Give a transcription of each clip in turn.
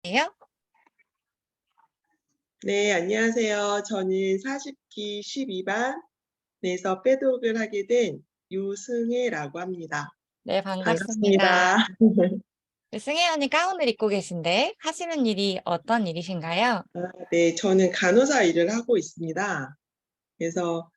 예요? 네, 안녕하세요. 저는 40기 12반에서 빼독을 하게 된 유승혜라고 합니다. 네, 반갑습니다. 반갑습니다. 네, 승혜 언니 가운을 입고 계신데 하시는 일이 어떤 일이신가요? 네, 저는 간호사 일을 하고 있습니다. 그래서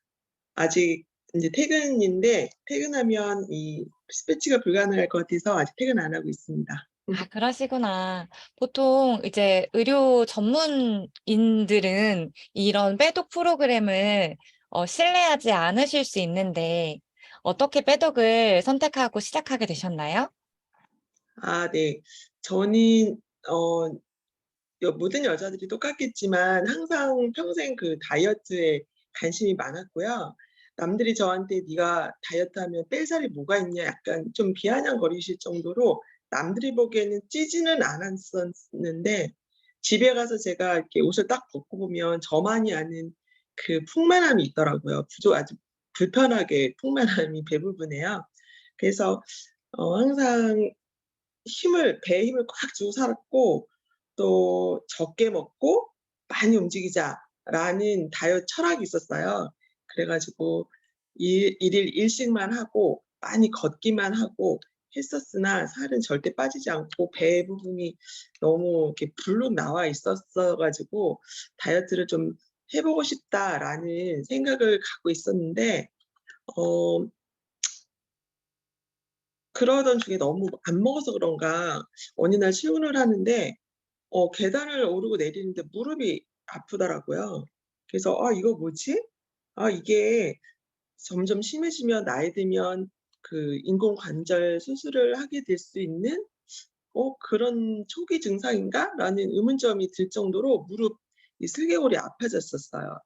아직 이제 퇴근인데 퇴근하면 이 스패치가 불가능할 것 같아서 아직 퇴근 안 하고 있습니다. 아, 그러시구나. 보통 이제 의료 전문인들은 이런 빼독 프로그램을 신뢰하지 않으실 수 있는데 어떻게 빼독을 선택하고 시작하게 되셨나요? 네. 저는 어 모든 여자들이 똑같겠지만 항상 평생 그 다이어트에 관심이 많았고요. 남들이 저한테 "네가 다이어트하면 뺄 살이 뭐가 있냐." 약간 좀 비아냥거리실 정도로 남들이 보기에는 찌지는 않았었는데 집에 가서 제가 이렇게 옷을 딱 벗고 보면 저만이 아는 그 풍만함이 있더라고요. 아주 불편하게 풍만함이 배부분해요. 그래서 항상 배에 힘을 꽉 주고 살았고 또 "적게 먹고 많이 움직이자."라는 다이어트 철학이 있었어요. 그래 가지고 일일 일식만 하고 많이 걷기만 하고 했었으나 살은 절대 빠지지 않고 배 부분이 너무 이렇게 불룩 나와 있었어 가지고 '다이어트를 좀 해 보고 싶다.'라는 생각을 갖고 있었는데 어 그러던 중에 너무 안 먹어서 그런가 어느 날 출근을 하는데 계단을 오르고 내리는데 무릎이 아프더라고요. 그래서 '아 이거 뭐지? 이게 점점 심해지면 나이 들면 그 인공관절 수술을 하게 될 수 있는 그런 초기 증상인가?'라는 의문점이 들 정도로 무릎 이 슬개골이 아파졌었어요.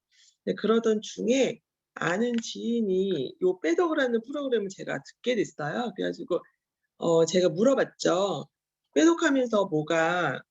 근데 그러던 중에 아는 지인이 요 빼독을 하는 프로그램을 제가 듣게 됐어요. 그래 가지고 제가 물어봤죠. "빼독하면서 뭐가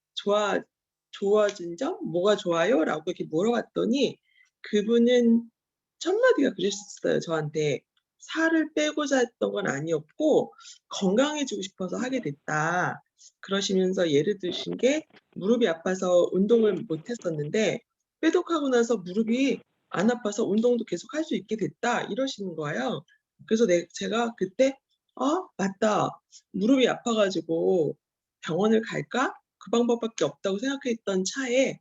좋아진 점? 뭐가 좋아요?"라고 이렇게 물어봤더니 그분은 첫 마디가 그러셨어요 저한테. "살을 빼고자 했던 건 아니었고 건강해지고 싶어서 하게 됐다." 그러시면서 예를 드신 게 무릎이 아파서 운동을 못 했었는데 "빼독하고 나서 무릎이 안 아파서 운동도 계속 할 수 있게 됐다." 이러시는 거예요. 그래서 제가 그때 '아 맞다. 무릎이 아파 가지고 병원을 갈까? 그 방법밖에 없다고 생각했던 차에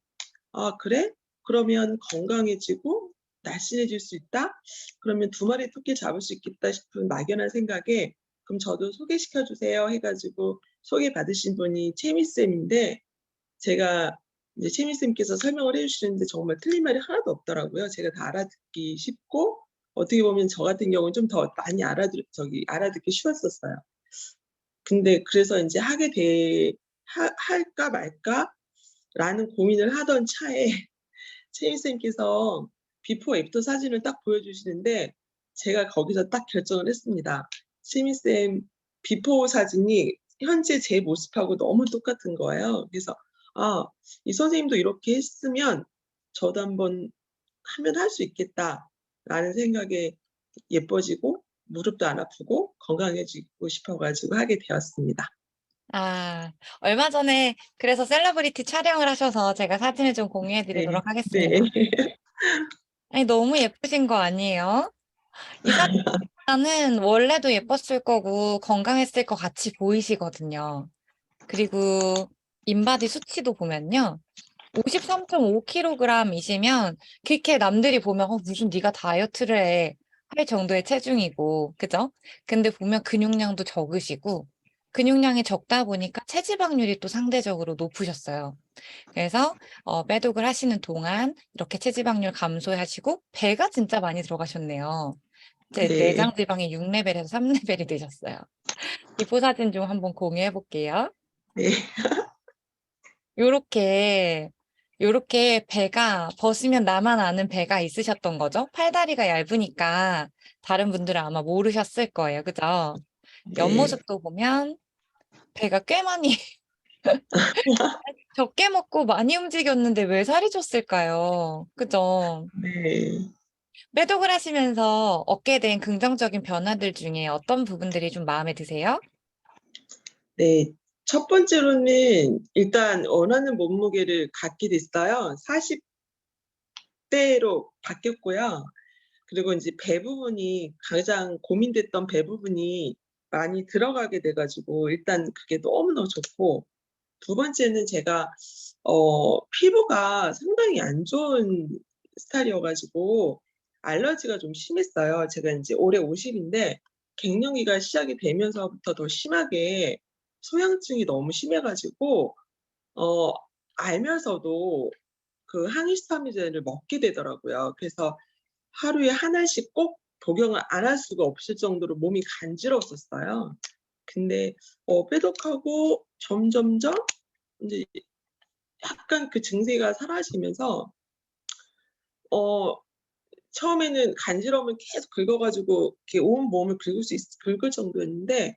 '아 그래? 그러면 건강해지고 날씬해질 수 있다? 그러면 두 마리 토끼 잡을 수 있겠다.' 싶은 막연한 생각에 '그럼 저도 소개시켜 주세요.' 해 가지고 소개받으신 분이 채미 쌤인데 제가 이제 채미 쌤께서 설명을 해 주시는데 정말 틀린 말이 하나도 없더라고요. 제가 다 알아듣기 쉽고 어떻게 보면 저 같은 경우는 좀 더 많이 알아듣기 쉬웠었어요. 근데 그래서 인제 하게 돼 하 할까 말까라는 고민을 하던 차에 채임 쌤께서 비포 애프터 사진을 딱 보여주시는데 제가 거기서 딱 결정을 했습니다. 채미 쌤 비포 사진이 현재 제 모습하고 너무 똑같은 거예요. 그래서 '아 이 선생님도 이렇게 했으면 저도 한번 하면 할 수 있겠다.'라는 생각에 예뻐지고 무릎도 안 아프고 건강해지고 싶어 가지고 하게 되었습니다. 아, 얼마 전에 그래서 셀러브리티 촬영을 하셔서 제가 사진을 좀 공유해 네. 드리도록 네. 하겠습니다. 아니, 너무 예쁘신 거 아니에요? 이 사진은 원래도 예뻤을 거고 건강했을 것 같이 보이시거든요. 그리고 인바디 수치도 보면요. 53.5kg이시면 그렇게 남들이 보면 무슨 네가 다이어트를 해. 할 정도의 체중이고, 그죠? 근데 보면 근육량도 적으시고, 근육량이 적다 보니까 체지방률이 또 상대적으로 높으셨어요. 그래서 빼독을 하시는 동안 이렇게 체지방률 감소하시고 배가 진짜 많이 들어가셨네요. 이제 네. 내장 지방이 6레벨에서 3레벨이 되셨어요. 비포 사진 좀 한번 공유해 볼게요. 네. 요렇게, 요렇게 배가 벗으면 나만 아는 배가 있으셨던 거죠. 팔다리가 얇으니까 다른 분들은 아마 모르셨을 거예요. 그죠? 네. 옆모습도 보면 배가 꽤 많이 적게 먹고 많이 움직였는데 왜 살이 쪘을까요? 그죠? 네. 빼독을 하시면서 얻게 된 긍정적인 변화들 중에 어떤 부분들이 좀 마음에 드세요? 네. 첫 번째로는 일단 원하는 몸무게를 갖게 됐어요. 40대로 바뀌었고요. 그리고 인제 배 부분이 가장 고민됐던 배 부분이 많이 들어가게 돼 가지고 일단 그게 너무너무 좋고, 두 번째는 제가 피부가 상당히 안 좋은 스타일이어 가지고 알러지가 좀 심했어요. 제가 인제 올해 50 인데 갱년기가 시작이 되면서부터 더 심하게 소양증이 너무 심해 가지고 어 알면서도 그 항히스타민제를 먹게 되더라고요. 그래서 하루에 한 알씩 꼭 복용을 안 할 수가 없을 정도로 몸이 간지러웠었어요. 근데 빼독하고 점점점 인제 약간 그 증세가 사라지면서 어 처음에는 간지러움을 계속 긁어 가지고 이렇게 온 몸을 긁을 정도였는데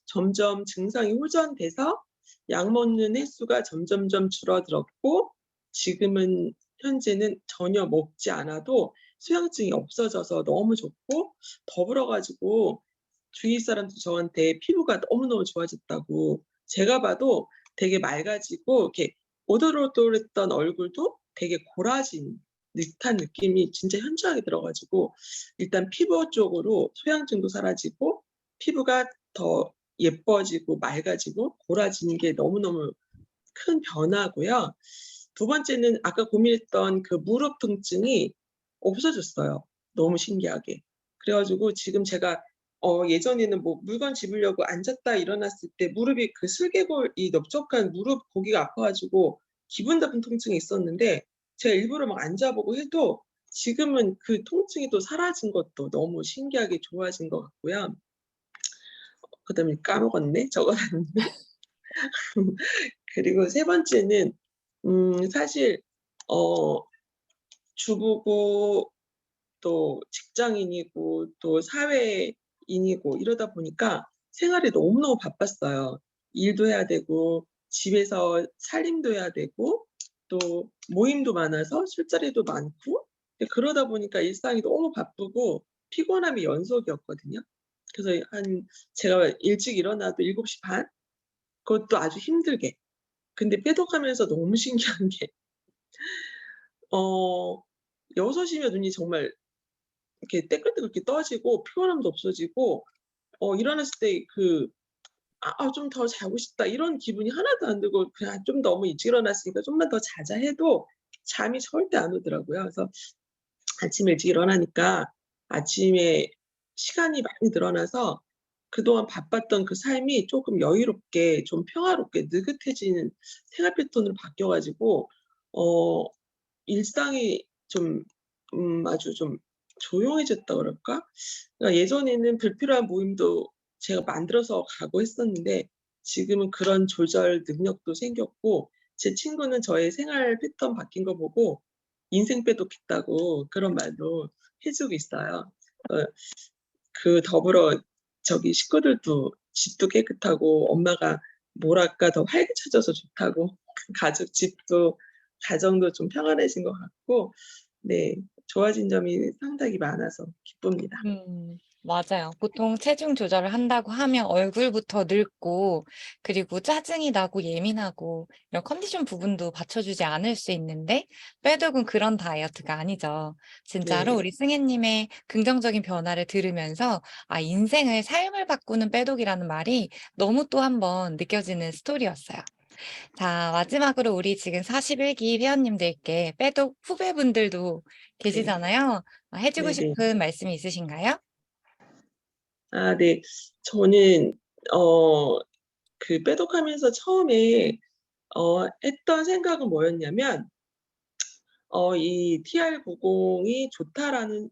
점점 증상이 호전돼서 약 먹는 횟수가 점점점 줄어들었고, 지금은 현재는 전혀 먹지 않아도 수양증이 없어져서 너무 좋고, 더불어 가지고 주위 사람들이 저한테 피부가 너무너무 좋아졌다고, 제가 봐도 되게 맑아지고 이렇게 오돌오돌했던 얼굴도 되게 고라진 듯한 느낌이 진짜 현저하게 들어 가지고 일단 피부 쪽으로 소양증도 사라지고 피부가 더 예뻐지고 맑아지고 고라지는 게 너무너무 큰 변화고요. 두 번째는 아까 고민했던 그 무릎 통증이 없어졌어요, 너무 신기하게. 그래 가지고 지금 제가 예전에는 뭐 물건 집으려고 앉았다 일어났을 때 무릎이 그 슬개골 이 넓적한 무릎 거기가 아파 가지고 기분 나쁜 통증이 있었는데, 제가 일부러 막 앉아 보고 해도 지금은 그 통증이 또 사라진 것도 너무 신기하게 좋아진 것 같고요. 그다음에 까먹었네. 적어 놨는데. 그리고 세 번째는 사실 어 주부고 또 직장인이고 또 사회인이고 이러다 보니까 생활이 너무너무 바빴어요. 일도 해야 되고 집에서 살림도 해야 되고 또 모임도 많아서 술자리도 많고, 그러다 보니까 일상이 너무 바쁘고 피곤함이 연속이었거든요. 그래서 제가 일찍 일어나도 7시 반, 그것도 아주 힘들게. 근데 빼독하면서 너무 신기한 게 어 6 시면 눈이 정말 이렇게 떼글떼글 떠지고 피곤함도 없어지고 일어났을 때 그 '아 좀 더 자고 싶다.' 이런 기분이 하나도 안 들고, 그냥 '좀 너무 일찍 일어났으니까 좀만 더 자자.' 해도 잠이 절대 안 오더라고요. 그래서 아침에 일찍 일어나니까 아침에 시간이 많이 늘어나서 그동안 바빴던 그 삶이 쪼끔 여유롭게 좀 평화롭게 느긋해지는 생활 패턴으로 바뀌어 가지고 어 일상이 좀 아주 좀 조용해졌다 그럴까? 그러니까 예전에는 불필요한 모임도 제가 만들어서 가고 했었는데 지금은 그런 조절 능력도 생겼고, 제 친구는 저의 생활 패턴 바뀐 거 보고 "인생 빼독했다."고 그런 말도 해 주고 있어요. 어 더불어 저기 식구들도 집도 깨끗하고 엄마가 뭐랄까 더 활기차져서 좋다고 집도 가정도 좀 평안해진 것 같고, 네, 좋아진 점이 상당히 많아서 기쁩니다. 맞아요. 보통 체중 조절을 한다고 하면 얼굴부터 늙고 그리고 짜증이 나고 예민하고 이런 컨디션 부분도 받쳐주지 않을 수 있는데 빼독은 그런 다이어트가 아니죠. 진짜로 네. 우리 승혜님의 긍정적인 변화를 들으면서 아, 인생을 삶을 바꾸는 빼독이라는 말이 너무 또 한 번 느껴지는 스토리였어요. 자, 마지막으로 우리 지금 41기 회원님들께 빼독 후배분들도 네. 계시잖아요. 해주고 네네. 싶은 말씀이 있으신가요? 아 네. 저는 어 빼독하면서 처음에 했던 생각은 뭐였냐면 이 TR90이 좋다라는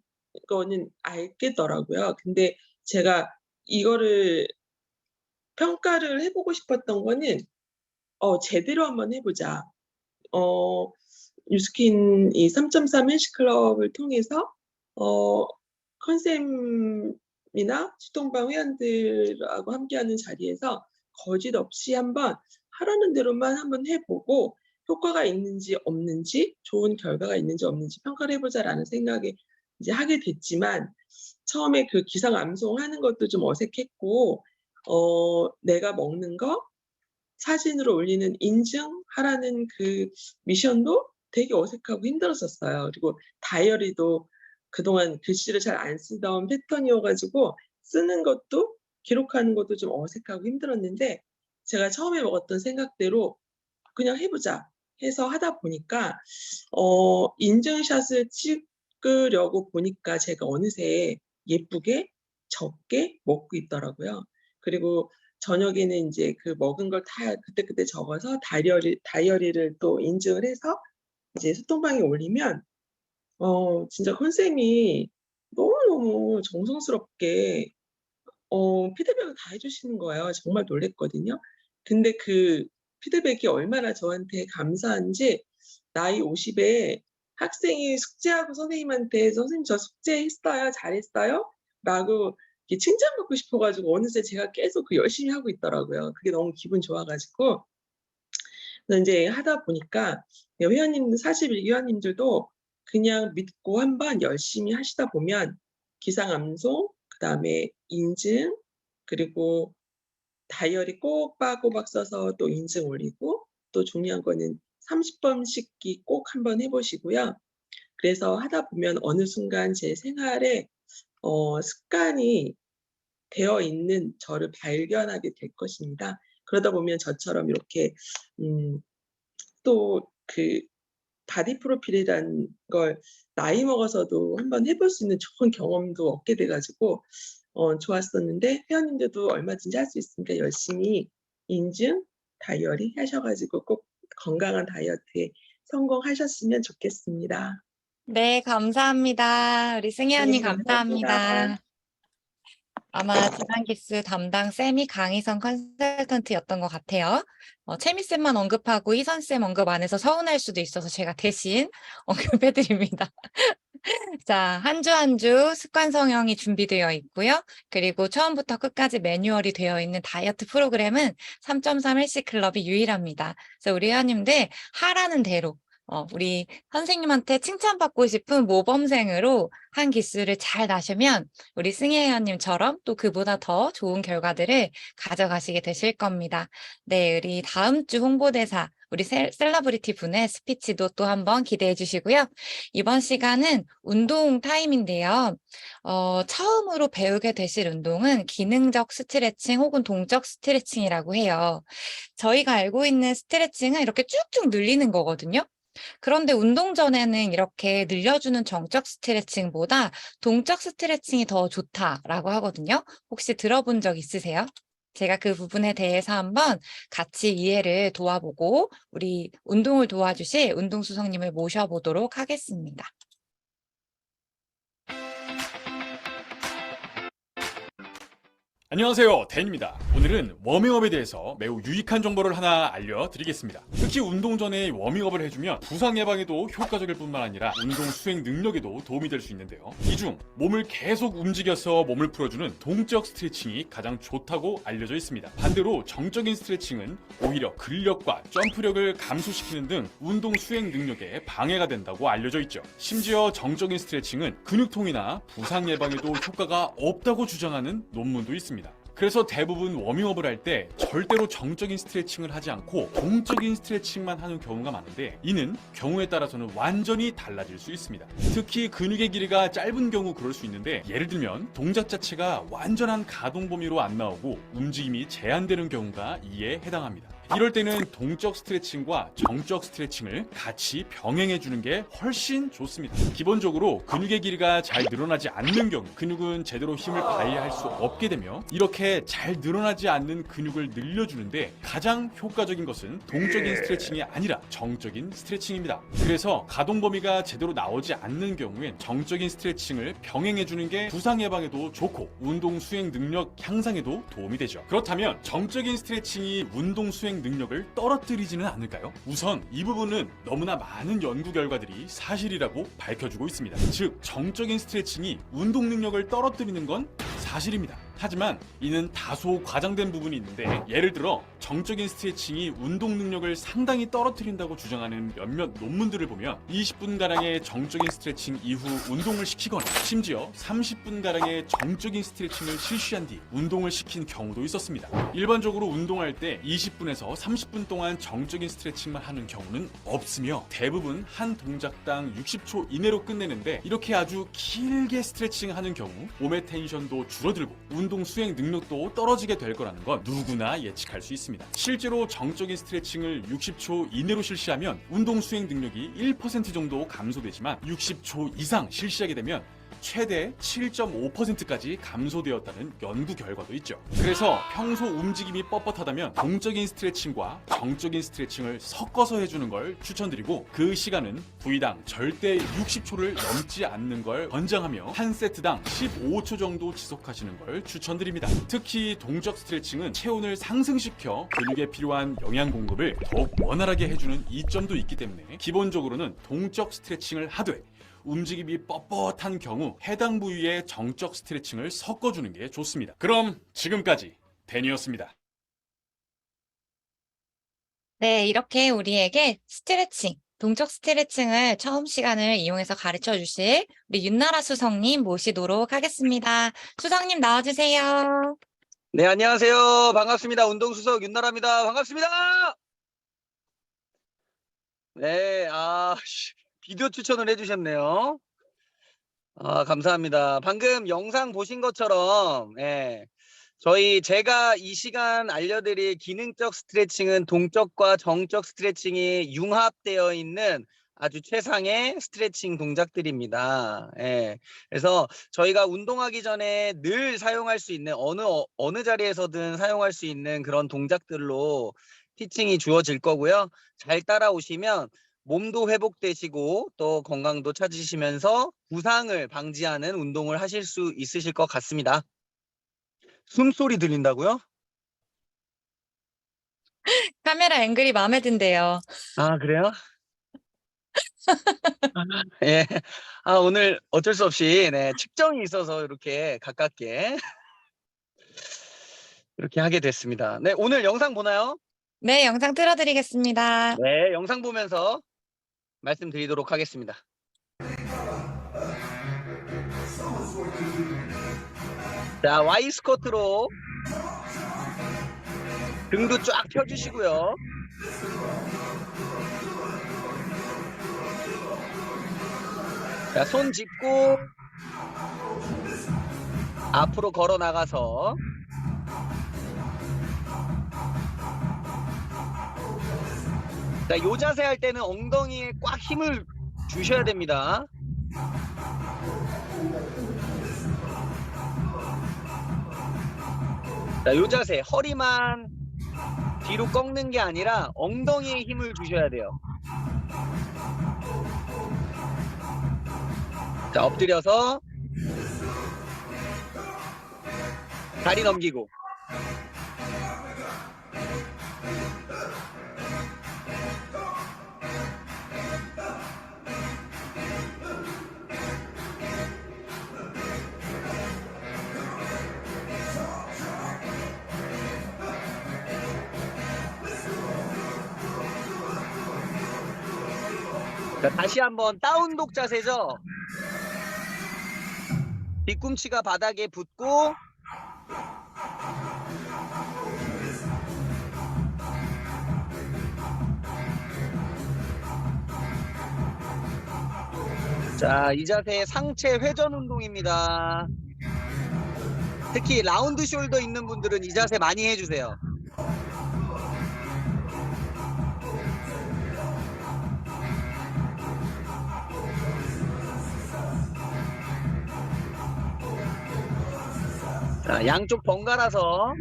거는 알겠더라고요. 근데 제가 이거를 평가를 해 보고 싶었던 거는 '제대로 한번 해 보자.' 어 뉴스킨 이 3.3 헬스클럽을 통해서 어 컨쌤이나 수동방 회원들하고 함께하는 자리에서 거짓 없이 한번 하라는 대로만 한번 해 보고 효과가 있는지 없는지, 좋은 결과가 있는지 없는지 평가를 해 보자라는 생각에 이제 하게 됐지만, 처음에 그 기상 암송하는 것도 좀 어색했고 내가 먹는 거 사진으로 올리는 인증하라는 그 미션도 되게 어색하고 힘들었었어요. 그리고 다이어리도 그동안 글씨를 잘 안 쓰던 패턴이어 가지고 쓰는 것도 기록하는 것도 좀 어색하고 힘들었는데, 제가 처음에 먹었던 생각대로 '그냥 해 보자.' 해서 하다 보니까 인증샷을 찍으려고 보니까 제가 어느새 예쁘게 적게 먹고 있더라고요. 그리고 저녁에는 인제 그 먹은 걸 다 그때그때 적어서 다이어리를 또 인증을 해서 이제 소통방에 올리면 진짜 선생님이 너무너무 정성스럽게 피드백을 다 해 주시는 거예요. 정말 놀랐거든요. 근데 그 피드백이 얼마나 저한테 감사한지, 나이 50에 학생이 숙제하고 선생님한테 "선생님 저 숙제했어요. 잘했어요?" 라고 이렇게 칭찬받고 싶어 가지고 어느새 제가 계속 그 열심히 하고 있더라고요. 그게 너무 기분 좋아 가지고. 그래서 인제 하다 보니까 회원님들 41 회원님들도 그냥 믿고 한번 열심히 하시다 보면 기상암송, 그다음에 인증, 그리고 다이어리 꼬박꼬박 써서 또 인증 올리고, 또 중요한 거는 30번 씩기 꼭 한번 해 보시고요. 그래서 하다 보면 어느 순간 제 생활에 습관이 되어 있는 저를 발견하게 될 것입니다. 그러다 보면 저처럼 이렇게 또 그 바디 프로필이라는 걸 나이 먹어서도 한번 해볼 수 있는 좋은 경험도 얻게 돼 가지고 좋았었는데, 회원님들도 얼마든지 할 수 있으니까 열심히 인증, 다이어리 하셔 가지고 꼭 건강한 다이어트에 성공하셨으면 좋겠습니다. 네, 감사합니다. 우리 승희 네, 언니 감사합니다. 감사합니다. 아마 지난 기수 담당 쌤이 강희선 컨설턴트였던 것 같아요. 채미쌤만 언급하고 희선쌤 언급 안 해서 서운할 수도 있어서 제가 대신 언급해 드립니다. 자, 한 주 한 주 습관 성형이 준비되어 있고요. 그리고 처음부터 끝까지 매뉴얼이 되어 있는 다이어트 프로그램은 3.3 헬스클럽이 유일합니다. 그래서 우리 회원님들 하라는 대로 우리 선생님한테 칭찬받고 싶은 모범생으로 한 기수를 잘 나시면 우리 승희 회원님처럼 또 그보다 더 좋은 결과들을 가져가시게 되실 겁니다. 네, 우리 다음 주 홍보대사 우리 셀러브리티 분의 스피치도 또 한번 기대해 주시고요. 이번 시간은 운동 타임인데요. 처음으로 배우게 되실 운동은 기능적 스트레칭 혹은 동적 스트레칭이라고 해요. 저희가 알고 있는 스트레칭은 이렇게 쭉쭉 늘리는 거거든요. 그런데 운동 전에는 이렇게 늘려주는 정적 스트레칭보다 동적 스트레칭이 더 좋다라고 하거든요. 혹시 들어본 적 있으세요? 제가 그 부분에 대해서 한번 같이 이해를 도와보고 우리 운동을 도와주실 운동수석님을 모셔보도록 하겠습니다. 안녕하세요, 댄입니다. 오늘은 워밍업에 대해서 매우 유익한 정보를 하나 알려드리겠습니다. 특히 운동 전에 워밍업을 해주면 부상 예방에도 효과적일 뿐만 아니라 운동 수행 능력에도 도움이 될 수 있는데요. 이 중 몸을 계속 움직여서 몸을 풀어주는 동적 스트레칭이 가장 좋다고 알려져 있습니다. 반대로 정적인 스트레칭은 오히려 근력과 점프력을 감소시키는 등 운동 수행 능력에 방해가 된다고 알려져 있죠. 심지어 정적인 스트레칭은 근육통이나 부상 예방에도 효과가 없다고 주장하는 논문도 있습니다. 그래서 대부분 워밍업을 할 때 절대로 정적인 스트레칭을 하지 않고 동적인 스트레칭만 하는 경우가 많은데, 이는 경우에 따라서는 완전히 달라질 수 있습니다. 특히 근육의 길이가 짧은 경우 그럴 수 있는데, 예를 들면 동작 자체가 완전한 가동 범위로 안 나오고 움직임이 제한되는 경우가 이에 해당합니다. 이럴 때는 동적 스트레칭과 정적 스트레칭을 같이 병행해 주는 게 훨씬 좋습니다. 기본적으로 근육의 길이가 잘 늘어나지 않는 경우, 근육은 제대로 힘을 발휘할 수 없게 되며, 이렇게 잘 늘어나지 않는 근육을 늘려주는데 가장 효과적인 것은 동적인 스트레칭이 아니라 정적인 스트레칭입니다. 그래서 가동 범위가 제대로 나오지 않는 경우엔 정적인 스트레칭을 병행해 주는 게 부상 예방에도 좋고 운동 수행 능력 향상에도 도움이 되죠. 그렇다면 정적인 스트레칭이 운동 수행 능력을 떨어뜨리지는 않을까요? 우선 이 부분은 너무나 많은 연구 결과들이 사실이라고 밝혀주고 있습니다. 즉, 정적인 스트레칭이 운동 능력을 떨어뜨리는 건 사실입니다. 하지만 이는 다소 과장된 부분이 있는데, 예를 들어 정적인 스트레칭이 운동 능력을 상당히 떨어뜨린다고 주장하는 몇몇 논문들을 보면 20분가량의 정적인 스트레칭 이후 운동을 시키거나 심지어 30분가량의 정적인 스트레칭을 실시한 뒤 운동을 시킨 경우도 있었습니다. 일반적으로 운동할 때 20분에서 30분 동안 정적인 스트레칭만 하는 경우는 없으며 대부분 한 동작당 60초 이내로 끝내는데, 이렇게 아주 길게 스트레칭하는 경우 몸의 텐션도 줄어들고 운동 수행 능력도 떨어지게 될 거라는 건 누구나 예측할 수 있습니다. 실제로 정적인 스트레칭을 60초 이내로 실시하면 운동 수행 능력이 1% 정도 감소되지만 60초 이상 실시하게 되면 최대 7.5%까지 감소되었다는 연구 결과도 있죠. 그래서 평소 움직임이 뻣뻣하다면 동적인 스트레칭과 정적인 스트레칭을 섞어서 해주는 걸 추천드리고, 그 시간은 부위당 절대 60초를 넘지 않는 걸 권장하며 한 세트당 15초 정도 지속하시는 걸 추천드립니다. 특히 동적 스트레칭은 체온을 상승시켜 근육에 필요한 영양 공급을 더욱 원활하게 해주는 이점도 있기 때문에 기본적으로는 동적 스트레칭을 하되, 움직임이 뻣뻣한 경우 해당 부위의 정적 스트레칭을 섞어주는 게 좋습니다. 그럼 지금까지 데니였습니다. 네, 이렇게 우리에게 스트레칭, 동적 스트레칭을 처음 시간을 이용해서 가르쳐 주실 우리 윤나라 수석님 모시도록 하겠습니다. 수석님 나와주세요. 네, 안녕하세요. 반갑습니다. 운동수석 윤나라입니다. 반갑습니다. 네, 비디오 추천을 해주셨네요. 감사합니다. 방금 영상 보신 것처럼, 제가 이 시간 알려드릴 기능적 스트레칭은 동적과 정적 스트레칭이 융합되어 있는 아주 최상의 스트레칭 동작들입니다. 그래서 저희가 운동하기 전에 늘 사용할 수 있는 어느 자리에서든 사용할 수 있는 그런 동작들로 티칭이 주어질 거고요. 잘 따라오시면 몸도 회복되시고 또 건강도 찾으시면서 부상을 방지하는 운동을 하실 수 있으실 것 같습니다. 숨소리 들린다고요? 카메라 앵글이 마음에 든대요. 아, 그래요? 예. 오늘 어쩔 수 없이 측정이 있어서 이렇게 가깝게 이렇게 하게 됐습니다. 네, 오늘 영상 보나요? 네, 영상 틀어드리겠습니다. 네, 영상 보면서 말씀드리도록 하겠습니다. 자, Y 스쿼트로 등도 쫙 펴주시고요. 자, 손 짚고 앞으로 걸어 나가서 자, 요 자세 할 때는 엉덩이에 꽉 힘을 주셔야 됩니다. 자, 요 자세 허리만 뒤로 꺾는 게 아니라 엉덩이에 힘을 주셔야 돼요. 자, 엎드려서 다리 넘기고 자, 다시 한번 다운독 자세죠. 뒤꿈치가 바닥에 붙고 자, 이 자세 상체 회전 운동입니다. 특히 라운드 숄더 있는 분들은 이 자세 많이 해주세요. 자, 양쪽 번갈아서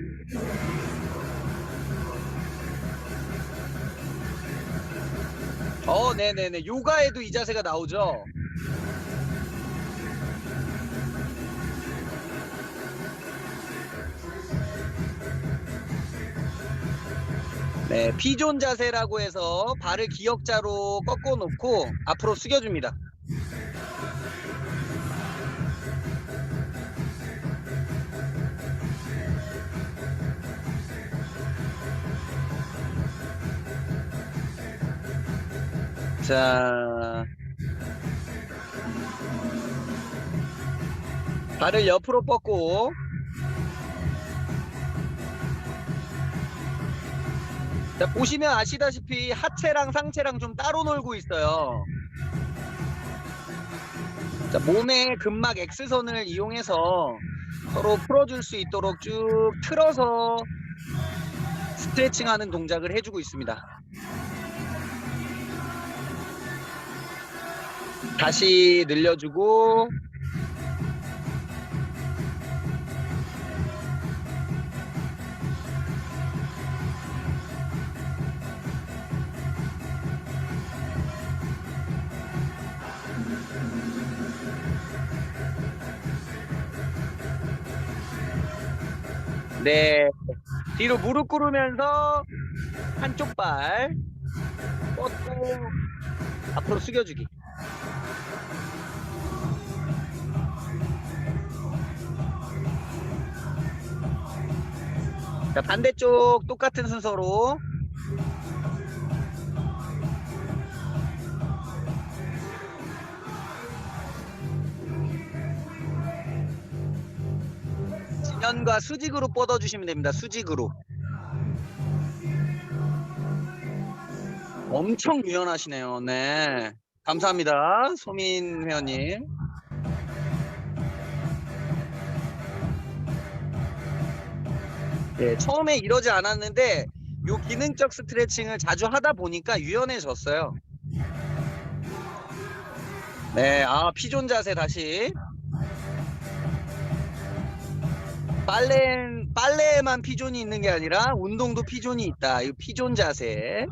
네네네. 요가에도 이 자세가 나오죠. 네, 피존 자세라고 해서 발을 기역자로 꺾어 놓고 앞으로 숙여줍니다. 자, 발을 옆으로 뻗고 자, 보시면 아시다시피 하체랑 상체랑 좀 따로 놀고 있어요. 자, 몸의 근막 X선을 이용해서 서로 풀어줄 수 있도록 쭉 틀어서 스트레칭하는 동작을 해주고 있습니다. 다시 늘려주고 네, 뒤로 무릎 꿇으면서 한쪽 발 뻗고 앞으로 숙여주기. 자, 반대쪽 똑같은 순서로 진연과 수직으로 뻗어주시면 됩니다. 수직으로. 엄청 유연하시네요. 네, 감사합니다. 소민 회원님. 네, 처음에 이러지 않았는데 요 기능적 스트레칭을 자주 하다 보니까 유연해졌어요. 네, 피존 자세 다시. 빨래에만 피존이 있는 게 아니라 운동도 피존이 있다. 이 피존 자세.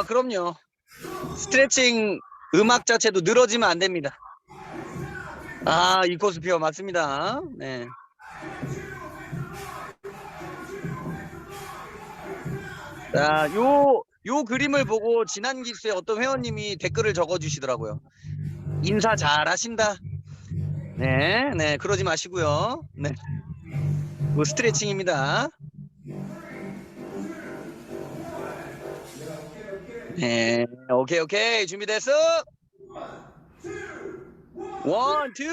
그럼요. 스트레칭 음악 자체도 늘어지면 안 됩니다. 이코스피어 맞습니다. 네. 자, 요 그림을 보고 지난 기수에 어떤 회원님이 댓글을 적어주시더라고요. 인사 잘하신다. 네, 그러지 마시고요. 네, 뭐 스트레칭입니다. 네, 오케이, 준비됐어? 원, 투.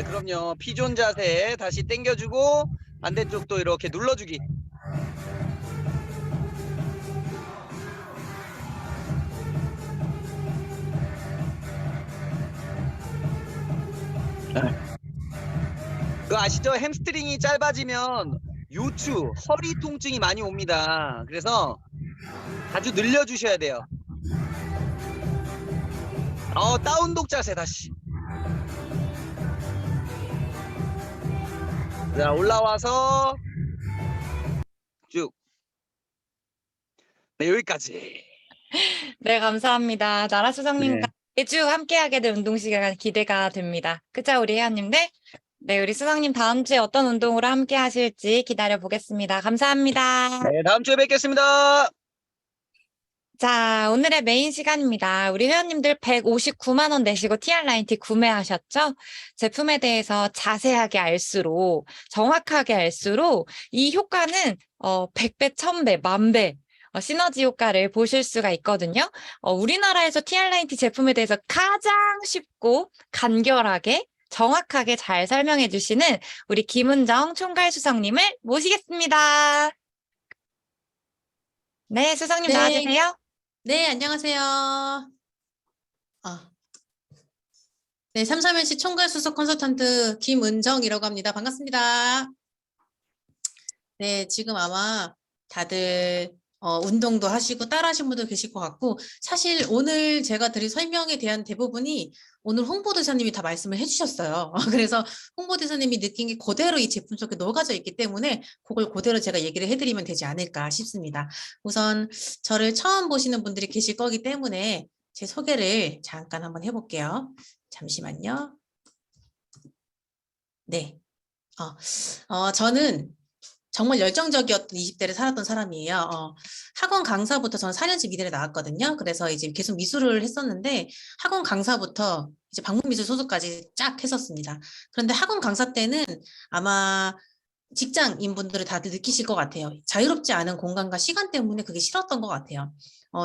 그럼요. 피존 자세 다시 당겨주고 반대쪽도 이렇게 눌러주기. 그거 아시죠? 햄스트링이 짧아지면 요추, 허리 통증이 많이 옵니다. 그래서 아주 늘려주셔야 돼요. 다운독 자세 다시. 자, 올라와서 쭉. 네, 여기까지. 네, 감사합니다. 나라 수성님과 네. 매주 함께하게 될 운동 시간 기대가 됩니다. 그죠, 우리 회원님들? 네, 우리 수성님 다음 주에 어떤 운동으로 함께 하실지 기다려 보겠습니다. 감사합니다. 네, 다음 주에 뵙겠습니다. 자, 오늘의 메인 시간입니다. 우리 회원님들 159만 원 내시고 TR90 구매하셨죠? 제품에 대해서 자세하게 알수록, 정확하게 알수록 이 효과는 100배, 1000배, 만배 시너지 효과를 보실 수가 있거든요. 우리나라에서 TR90 제품에 대해서 가장 쉽고 간결하게 정확하게 잘 설명해 주시는 우리 김은정 총괄수석님을 모시겠습니다. 네, 수석님 네. 나와주세요. 네, 안녕하세요. 네, 삼삼NC 총괄수석 컨설턴트 김은정이라고 합니다. 반갑습니다. 네, 지금 아마 다들 운동도 하시고 따라 하신 분도 계실 것 같고, 사실 오늘 제가 드린 설명에 대한 대부분이 오늘 홍보대사님이 다 말씀을 해주셨어요. 그래서 홍보대사님이 느낀 게 그대로 이 제품 속에 녹아져 있기 때문에 그걸 그대로 제가 얘기를 해드리면 되지 않을까 싶습니다. 우선 저를 처음 보시는 분들이 계실 거기 때문에 제 소개를 잠깐 한번 해볼게요. 잠시만요. 네. 저는 정말 열정적이었던 20대를 살았던 사람이에요. 학원 강사부터 저는 4년치 미대를 나왔거든요. 그래서 이제 계속 미술을 했었는데 학원 강사부터 이제 방문미술 소속까지 쫙 했었습니다. 그런데 학원 강사 때는 아마 직장인분들을 다들 느끼실 것 같아요. 자유롭지 않은 공간과 시간 때문에 그게 싫었던 것 같아요.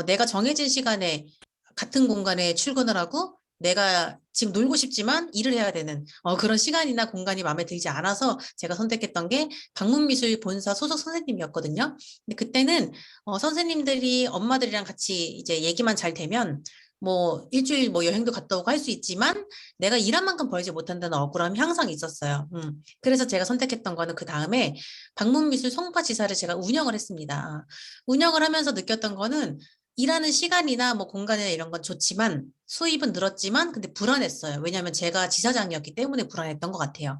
내가 정해진 시간에 같은 공간에 출근을 하고 내가 지금 놀고 싶지만 일을 해야 되는 그런 시간이나 공간이 마음에 들지 않아서 제가 선택했던 게 방문미술 본사 소속 선생님이었거든요. 근데 그때는 선생님들이 엄마들이랑 같이 이제 얘기만 잘 되면 뭐 일주일 뭐 여행도 갔다 오고 할 수 있지만 내가 일한 만큼 벌지 못한다는 억울함이 항상 있었어요. 그래서 제가 선택했던 거는 그 다음에 방문미술 송파지사를 제가 운영을 했습니다. 운영을 하면서 느꼈던 거는 일하는 시간이나 뭐 공간이나 이런 건 좋지만 수입은 늘었지만 근데 불안했어요. 왜냐하면 제가 지사장이었기 때문에 불안했던 것 같아요.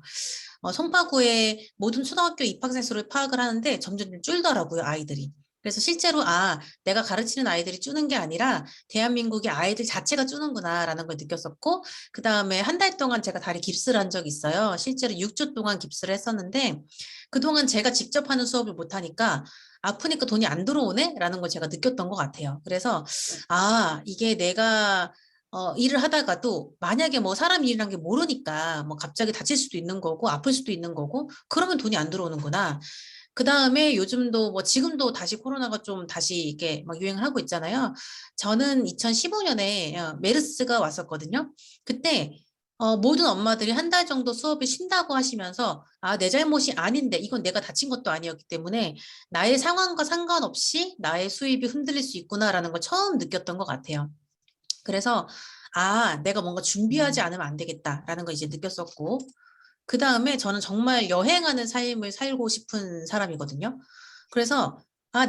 송파구의 모든 초등학교 입학생 수를 파악을 하는데 점점 줄더라고요, 아이들이. 그래서 실제로 내가 가르치는 아이들이 줄는 게 아니라 대한민국의 아이들 자체가 줄는구나라는 걸 느꼈었고 그 다음에 한 달 동안 제가 다리 깁스를 한 적이 있어요. 실제로 6주 동안 깁스를 했었는데 그동안 제가 직접 하는 수업을 못하니까 아프니까 돈이 안 들어오네? 라는 걸 제가 느꼈던 것 같아요. 그래서 이게 내가 일을 하다가도 만약에 뭐 사람 일이란 게 모르니까 뭐 갑자기 다칠 수도 있는 거고 아플 수도 있는 거고 그러면 돈이 안 들어오는구나. 그 다음에 요즘도 뭐 지금도 다시 코로나가 좀 다시 이게 막 유행을 하고 있잖아요. 저는 2015년에 메르스가 왔었거든요. 그때 모든 엄마들이 한 달 정도 수업을 쉰다고 하시면서 내 잘못이 아닌데 이건 내가 다친 것도 아니었기 때문에 나의 상황과 상관없이 나의 수입이 흔들릴 수 있구나라는 걸 처음 느꼈던 것 같아요. 그래서 내가 뭔가 준비하지 않으면 안 되겠다라는 걸 이제 느꼈었고 그 다음에 저는 정말 여행하는 삶을 살고 싶은 사람이거든요. 그래서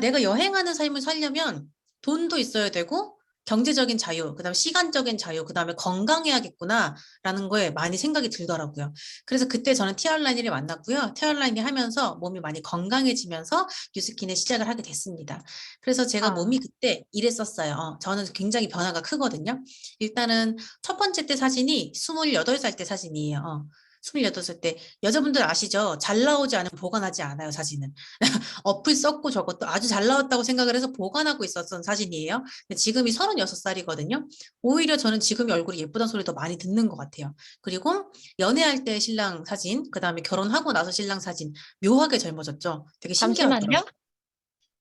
내가 여행하는 삶을 살려면 돈도 있어야 되고 경제적인 자유, 그다음에 시간적인 자유, 그다음에 건강해야겠구나라는 거에 많이 생각이 들더라고요. 그래서 그때 저는 티얼라인을 만났고요. 티얼라인이 하면서 몸이 많이 건강해지면서 뉴스킨에 시작을 하게 됐습니다. 그래서 제가 몸이 그때 이랬었어요. 저는 굉장히 변화가 크거든요. 일단은 첫 번째 때 사진이 28살 때 사진이에요. 28살 때 여자분들 아시죠? 잘 나오지 않으면 보관하지 않아요, 사진은. 어플 썼고 저것도 아주 잘 나왔다고 생각을 해서 보관하고 있었던 사진이에요. 근데 지금이 36살이거든요. 오히려 저는 지금의 얼굴이 예쁘다는 소리 더 많이 듣는 것 같아요. 그리고 연애할 때 신랑 사진, 그 다음에 결혼하고 나서 신랑 사진 묘하게 젊어졌죠. 되게 신기하더라고요. 잠시만요.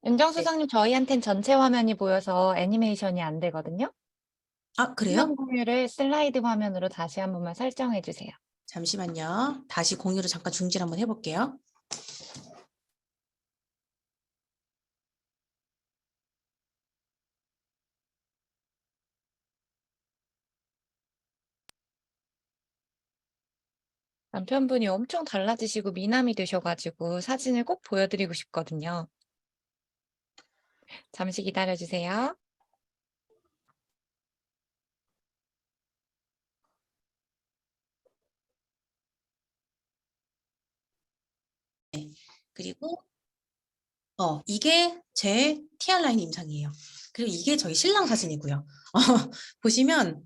은정 네. 수석님, 저희한텐 전체 화면이 보여서 애니메이션이 안 되거든요. 그래요? 화면 공유를 슬라이드 화면으로 다시 한 번만 설정해 주세요. 잠시만요. 다시 공유를 잠깐 중지를 한번 해볼게요. 남편분이 엄청 달라지시고 미남이 되셔가지고 사진을 꼭 보여드리고 싶거든요. 잠시 기다려주세요. 그리고 이게 제 티알라인 임상이에요. 그리고 이게 저희 신랑 사진이고요. 보시면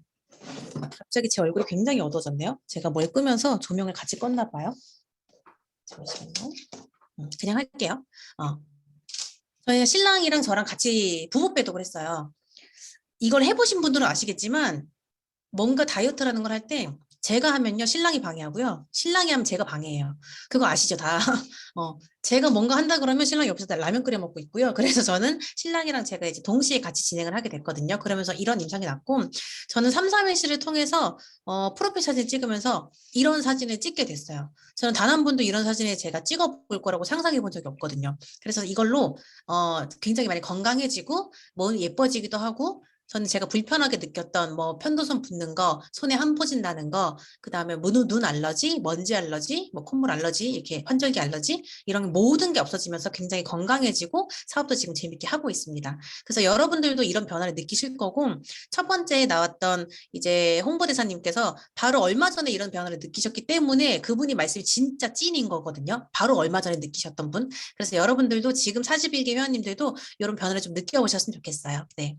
갑자기 제 얼굴이 굉장히 어두워졌네요. 제가 뭘 끄면서 조명을 같이 껐나 봐요. 잠시만요. 그냥 할게요. 저희가 신랑이랑 저랑 같이 부부 배독을 했어요. 이걸 해보신 분들은 아시겠지만 뭔가 다이어트라는 걸 할 때 제가 하면요 신랑이 방해하고요. 신랑이 하면 제가 방해해요. 그거 아시죠 다. 제가 뭔가 한다 그러면 신랑이 옆에서 라면 끓여 먹고 있고요. 그래서 저는 신랑이랑 제가 이제 동시에 같이 진행을 하게 됐거든요. 그러면서 이런 임상이 났고 저는 3, 4회시를 통해서 프로필 사진 찍으면서 이런 사진을 찍게 됐어요. 저는 단 한 번도 이런 사진을 제가 찍어볼 거라고 상상해 본 적이 없거든요. 그래서 이걸로 굉장히 많이 건강해지고 몸이 예뻐지기도 하고 저는 제가 불편하게 느꼈던 뭐 편도선 붓는 거, 손에 한포진 나는 거, 그다음에 눈 알러지, 먼지 알러지, 뭐 콧물 알러지, 이렇게 환절기 알러지 이런 모든 게 없어지면서 굉장히 건강해지고 사업도 지금 재밌게 하고 있습니다. 그래서 여러분들도 이런 변화를 느끼실 거고 첫 번째 나왔던 이제 홍보대사님께서 바로 얼마 전에 이런 변화를 느끼셨기 때문에 그분이 말씀이 진짜 찐인 거거든요. 바로 얼마 전에 느끼셨던 분. 그래서 여러분들도 지금 41개 회원님들도 이런 변화를 좀 느껴보셨으면 좋겠어요. 네.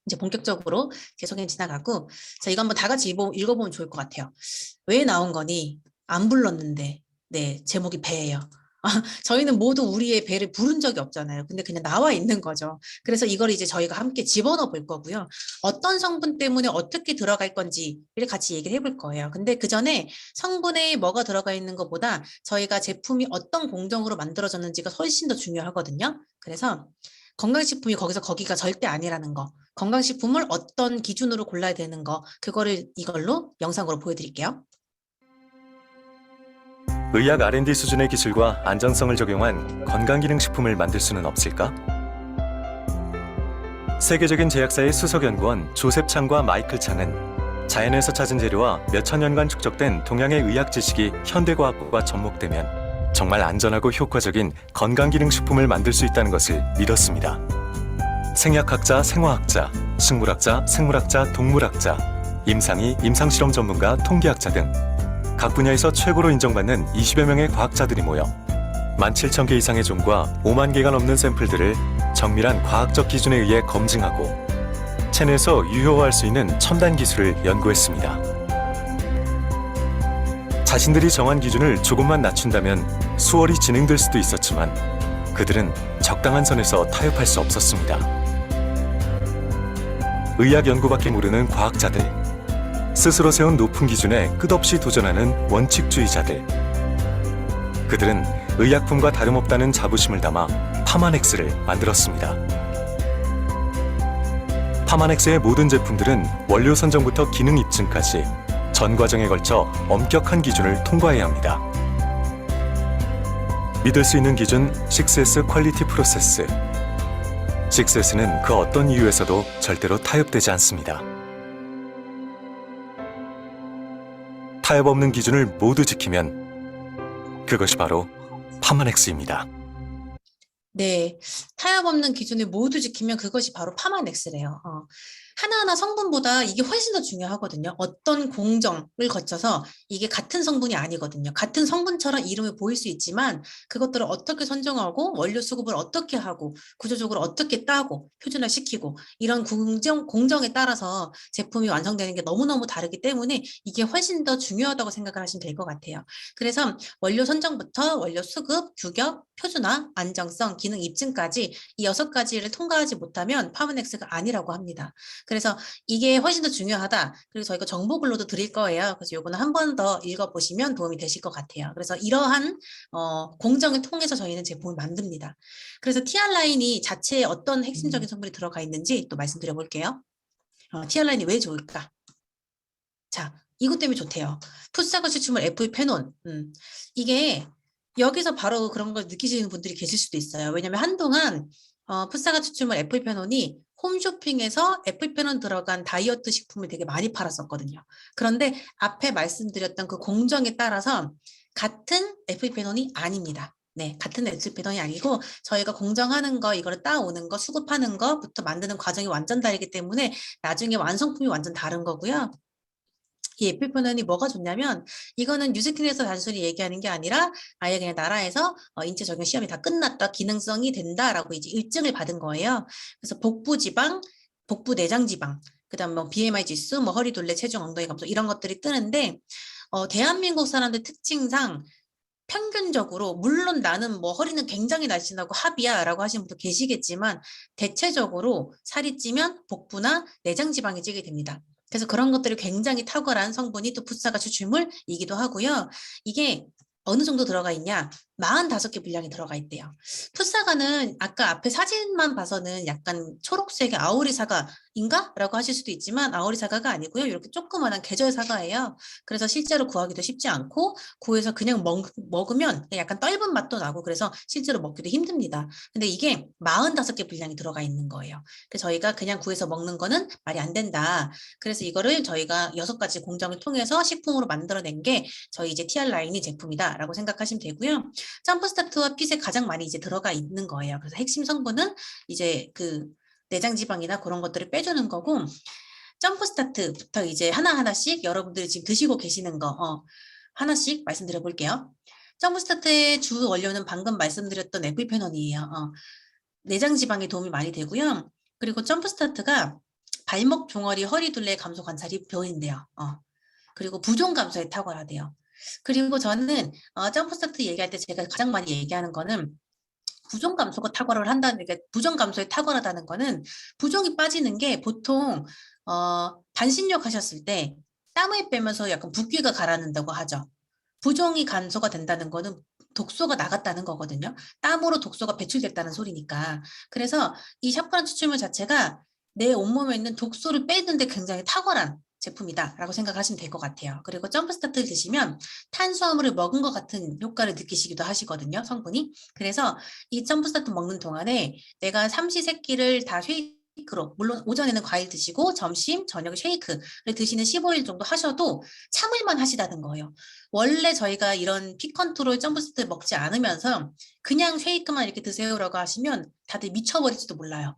이제 본격적으로 제 소개는 지나가고 자 이거 한번 다 같이 읽어보면 좋을 것 같아요. 왜 나온 거니? 안 불렀는데 네 제목이 배예요. 저희는 모두 우리의 배를 부른 적이 없잖아요. 근데 그냥 나와 있는 거죠. 그래서 이걸 이제 저희가 함께 집어넣어 볼 거고요. 어떤 성분 때문에 어떻게 들어갈 건지를 같이 얘기를 해볼 거예요. 근데 그 전에 성분에 뭐가 들어가 있는 것보다 저희가 제품이 어떤 공정으로 만들어졌는지가 훨씬 더 중요하거든요. 그래서 건강식품이 거기가 절대 아니라는 거. 건강식품을 어떤 기준으로 골라야 되는 거. 그거를 이걸로 영상으로 보여드릴게요. 의학 R&D 수준의 기술과 안전성을 적용한 건강기능식품을 만들 수는 없을까? 세계적인 제약사의 수석연구원 조셉 창과 마이클 창은 자연에서 찾은 재료와 몇천 년간 축적된 동양의 의학 지식이 현대과학과 접목되면 정말 안전하고 효과적인 건강기능식품을 만들 수 있다는 것을 믿었습니다. 생약학자, 생화학자, 식물학자, 생물학자, 동물학자, 임상의, 임상실험 전문가, 통계학자 등 각 분야에서 최고로 인정받는 20여 명의 과학자들이 모여 17,000개 이상의 종과 5만 개가 넘는 샘플들을 정밀한 과학적 기준에 의해 검증하고 체내에서 유효화할 수 있는 첨단 기술을 연구했습니다. 자신들이 정한 기준을 조금만 낮춘다면 수월히 진행될 수도 있었지만 그들은 적당한 선에서 타협할 수 없었습니다. 의학 연구밖에 모르는 과학자들, 스스로 세운 높은 기준에 끝없이 도전하는 원칙주의자들. 그들은 의약품과 다름없다는 자부심을 담아 파마넥스를 만들었습니다. 파마넥스의 모든 제품들은 원료 선정부터 기능 입증까지 전 과정에 걸쳐 엄격한 기준을 통과해야 합니다. 믿을 수 있는 기준 6S 퀄리티 프로세스. 6S는 그 어떤 이유에서도 절대로 타협되지 않습니다. 타협 없는 기준을 모두 지키면 그것이 바로 파마넥스입니다. 네, 타협 없는 기준을 모두 지키면 그것이 바로 파마넥스래요. 하나하나 성분보다 이게 훨씬 더 중요하거든요. 어떤 공정을 거쳐서 이게 같은 성분이 아니거든요. 같은 성분처럼 이름이 보일 수 있지만 그것들을 어떻게 선정하고 원료 수급을 어떻게 하고 구조적으로 어떻게 따고 표준화시키고 이런 공정에 따라서 제품이 완성되는 게 너무너무 다르기 때문에 이게 훨씬 더 중요하다고 생각을 하시면 될 것 같아요. 그래서 원료 선정부터 원료 수급, 규격, 표준화, 안정성, 기능 입증까지 이 6가지를 통과하지 못하면 파마넥스가 아니라고 합니다. 그래서 이게 훨씬 더 중요하다. 그리고 저희가 정보글로도 드릴 거예요. 그래서 요거는 한 번 더 읽어보시면 도움이 되실 것 같아요. 그래서 이러한 공정을 통해서 저희는 제품을 만듭니다. 그래서 TR 라인이 자체에 어떤 핵심적인 성분이 들어가 있는지 또 말씀드려 볼게요. TR 라인이 왜 좋을까? 자, 이것 때문에 좋대요. 풋사과 추출물 FP페논. 이게 여기서 바로 그런 걸 느끼시는 분들이 계실 수도 있어요. 왜냐하면 한동안 풋사과 추출물 FP페논이 홈쇼핑에서 FP페논 들어간 다이어트 식품을 되게 많이 팔았었거든요. 그런데 앞에 말씀드렸던 그 공정에 따라서 같은 FP페논이 아닙니다. 네, 같은 FP페논이 아니고 저희가 공정하는 거, 이거를 따오는 거, 수급하는 거부터 만드는 과정이 완전 다르기 때문에 나중에 완성품이 완전 다른 거고요. 이 FP페논이 뭐가 좋냐면 이거는 뉴스킨에서 단순히 얘기하는 게 아니라 아예 그냥 나라에서 인체 적용 시험이 다 끝났다, 기능성이 된다라고 이제 입증을 받은 거예요. 그래서 복부 지방, 복부 내장 지방, 그다음 뭐 BMI 지수, 뭐 허리 둘레, 체중, 엉덩이 감소 이런 것들이 뜨는데 대한민국 사람들 특징상 평균적으로 물론 나는 뭐 허리는 굉장히 날씬하고 합이야라고 하시는 분도 계시겠지만 대체적으로 살이 찌면 복부나 내장 지방이 찌게 됩니다. 그래서 그런 것들이 굉장히 탁월한 성분이 또 풋사과 추출물이기도 하고요. 이게 어느 정도 들어가 있냐? 45개 분량이 들어가 있대요. 풋사과는 아까 앞에 사진만 봐서는 약간 초록색의 아오리 사과인가? 라고 하실 수도 있지만 아오리 사과가 아니고요. 이렇게 조그만한 계절 사과예요. 그래서 실제로 구하기도 쉽지 않고 구해서 그냥 먹으면 약간 떫은 맛도 나고 그래서 실제로 먹기도 힘듭니다. 근데 이게 45개 분량이 들어가 있는 거예요. 그래서 저희가 그냥 구해서 먹는 거는 말이 안 된다. 그래서 이거를 저희가 6가지 공정을 통해서 식품으로 만들어낸 게 저희 이제 TR 라인이 제품이다 라고 생각하시면 되고요. 점프스타트와 핏에 가장 많이 이제 들어가 있는 거예요. 그래서 핵심 성분은 이제 그 내장 지방이나 그런 것들을 빼주는 거고 점프스타트부터 이제 하나하나씩 여러분들이 지금 드시고 계시는 거 하나씩 말씀드려 볼게요. 점프스타트의 주 원료는 방금 말씀드렸던 FP페논이에요. 내장 지방에 도움이 많이 되고요. 그리고 점프스타트가 발목 종아리 허리 둘레 감소 관찰이 보인대요. 그리고 부종 감소에 탁월하대요. 그리고 저는 점프스타트 얘기할 때 제가 가장 많이 얘기하는 거는 부종 감소가 탁월을 한다는 게 부종 감소에 탁월하다는 거는 부종이 빠지는 게 보통 반신욕 하셨을 때 땀을 빼면서 약간 붓기가 가라앉는다고 하죠. 부종이 감소가 된다는 거는 독소가 나갔다는 거거든요. 땀으로 독소가 배출됐다는 소리니까. 그래서 이 샤프란 추출물 자체가 내 온몸에 있는 독소를 빼는데 굉장히 탁월한 제품이다라고 생각하시면 될 것 같아요. 그리고 점프스타트를 드시면 탄수화물을 먹은 것 같은 효과를 느끼시기도 하시거든요, 성분이. 그래서 이 점프스타트 먹는 동안에 내가 삼시세끼를 다 쉐이크로, 물론 오전에는 과일 드시고 점심, 저녁에 쉐이크를 드시는 15일 정도 하셔도 참을만 하시다는 거예요. 원래 저희가 이런 피컨트롤 점프스타트 먹지 않으면서 그냥 쉐이크만 이렇게 드세요라고 하시면 다들 미쳐버릴지도 몰라요.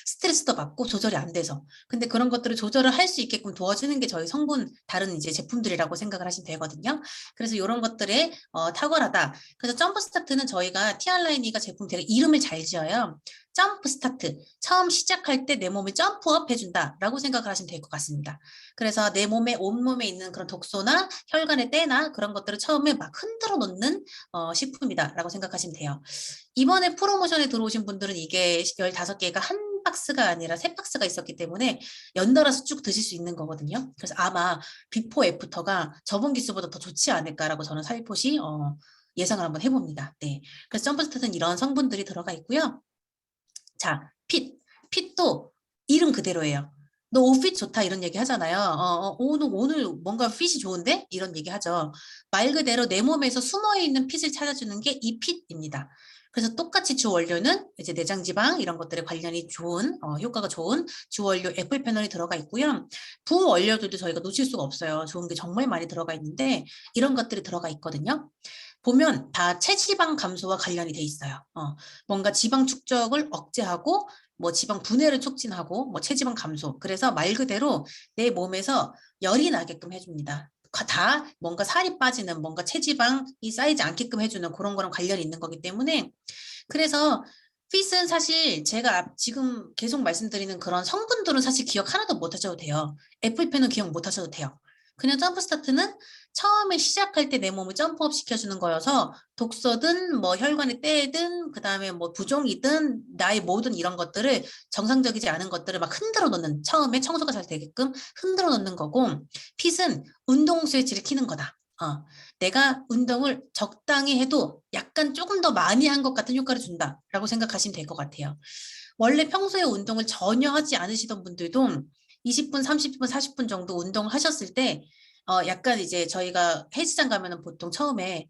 스트레스도 받고 조절이 안 돼서. 근데 그런 것들을 조절을 할 수 있게끔 도와주는 게 저희 성분 다른 이제 제품들이라고 생각을 하시면 되거든요. 그래서 이런 것들에 탁월하다. 그래서 점프스타트는 저희가 티알라이니가 제품 되게 이름을 잘 지어요. 점프스타트. 처음 시작할 때 내 몸을 점프업 해준다라고 생각을 하시면 될 것 같습니다. 그래서 내 몸에 온몸에 있는 그런 독소나 혈관의 때나 그런 것들을 처음에 막 흔들어 놓는 식품이다라고 생각하시면 돼요. 이번에 프로모션에 들어오신 분들은 이게 15개가 한 박스가 아니라 3박스가 있었기 때문에 연달아서 쭉 드실 수 있는 거거든요. 그래서 아마 비포 애프터가 저번 기수보다 더 좋지 않을까라고 저는 살포시 예상을 한번 해봅니다. 네. 그래서 점프스타트는 이런 성분들이 들어가 있고요. 자, 핏도 이름 그대로예요. 너 옷핏 좋다 이런 얘기 하잖아요. 오늘 뭔가 핏이 좋은데? 이런 얘기 하죠. 말 그대로 내 몸에서 숨어있는 핏을 찾아주는 게 이 핏입니다. 그래서 똑같이 주 원료는 이제 내장 지방 이런 것들에 관련이 좋은 효과가 좋은 주 원료 애플 페놀이 들어가 있고요. 부 원료들도 저희가 놓칠 수가 없어요. 좋은 게 정말 많이 들어가 있는데 이런 것들이 들어가 있거든요. 보면 다 체지방 감소와 관련이 돼 있어요. 뭔가 지방 축적을 억제하고 뭐 지방 분해를 촉진하고 뭐 체지방 감소. 그래서 말 그대로 내 몸에서 열이 나게끔 해줍니다. 다 뭔가 살이 빠지는 뭔가 체지방이 쌓이지 않게끔 해주는 그런 거랑 관련이 있는 거기 때문에 그래서 핏은 사실 제가 지금 계속 말씀드리는 그런 성분들은 사실 기억 하나도 못 하셔도 돼요. 애플펜은 기억 못 하셔도 돼요. 그냥 점프스타트는 처음에 시작할 때 내 몸을 점프업 시켜주는 거여서 독소든 뭐 혈관의 때든 그 다음에 뭐 부종이든 나의 모든 이런 것들을 정상적이지 않은 것들을 막 흔들어 놓는 처음에 청소가 잘 되게끔 흔들어 놓는 거고 핏은 운동 스위치를 켜는 거다. 내가 운동을 적당히 해도 약간 조금 더 많이 한 것 같은 효과를 준다라고 생각하시면 될 것 같아요. 원래 평소에 운동을 전혀 하지 않으시던 분들도 20분, 30분, 40분 정도 운동을 하셨을 때 약간 이제 저희가 헬스장 가면은 보통 처음에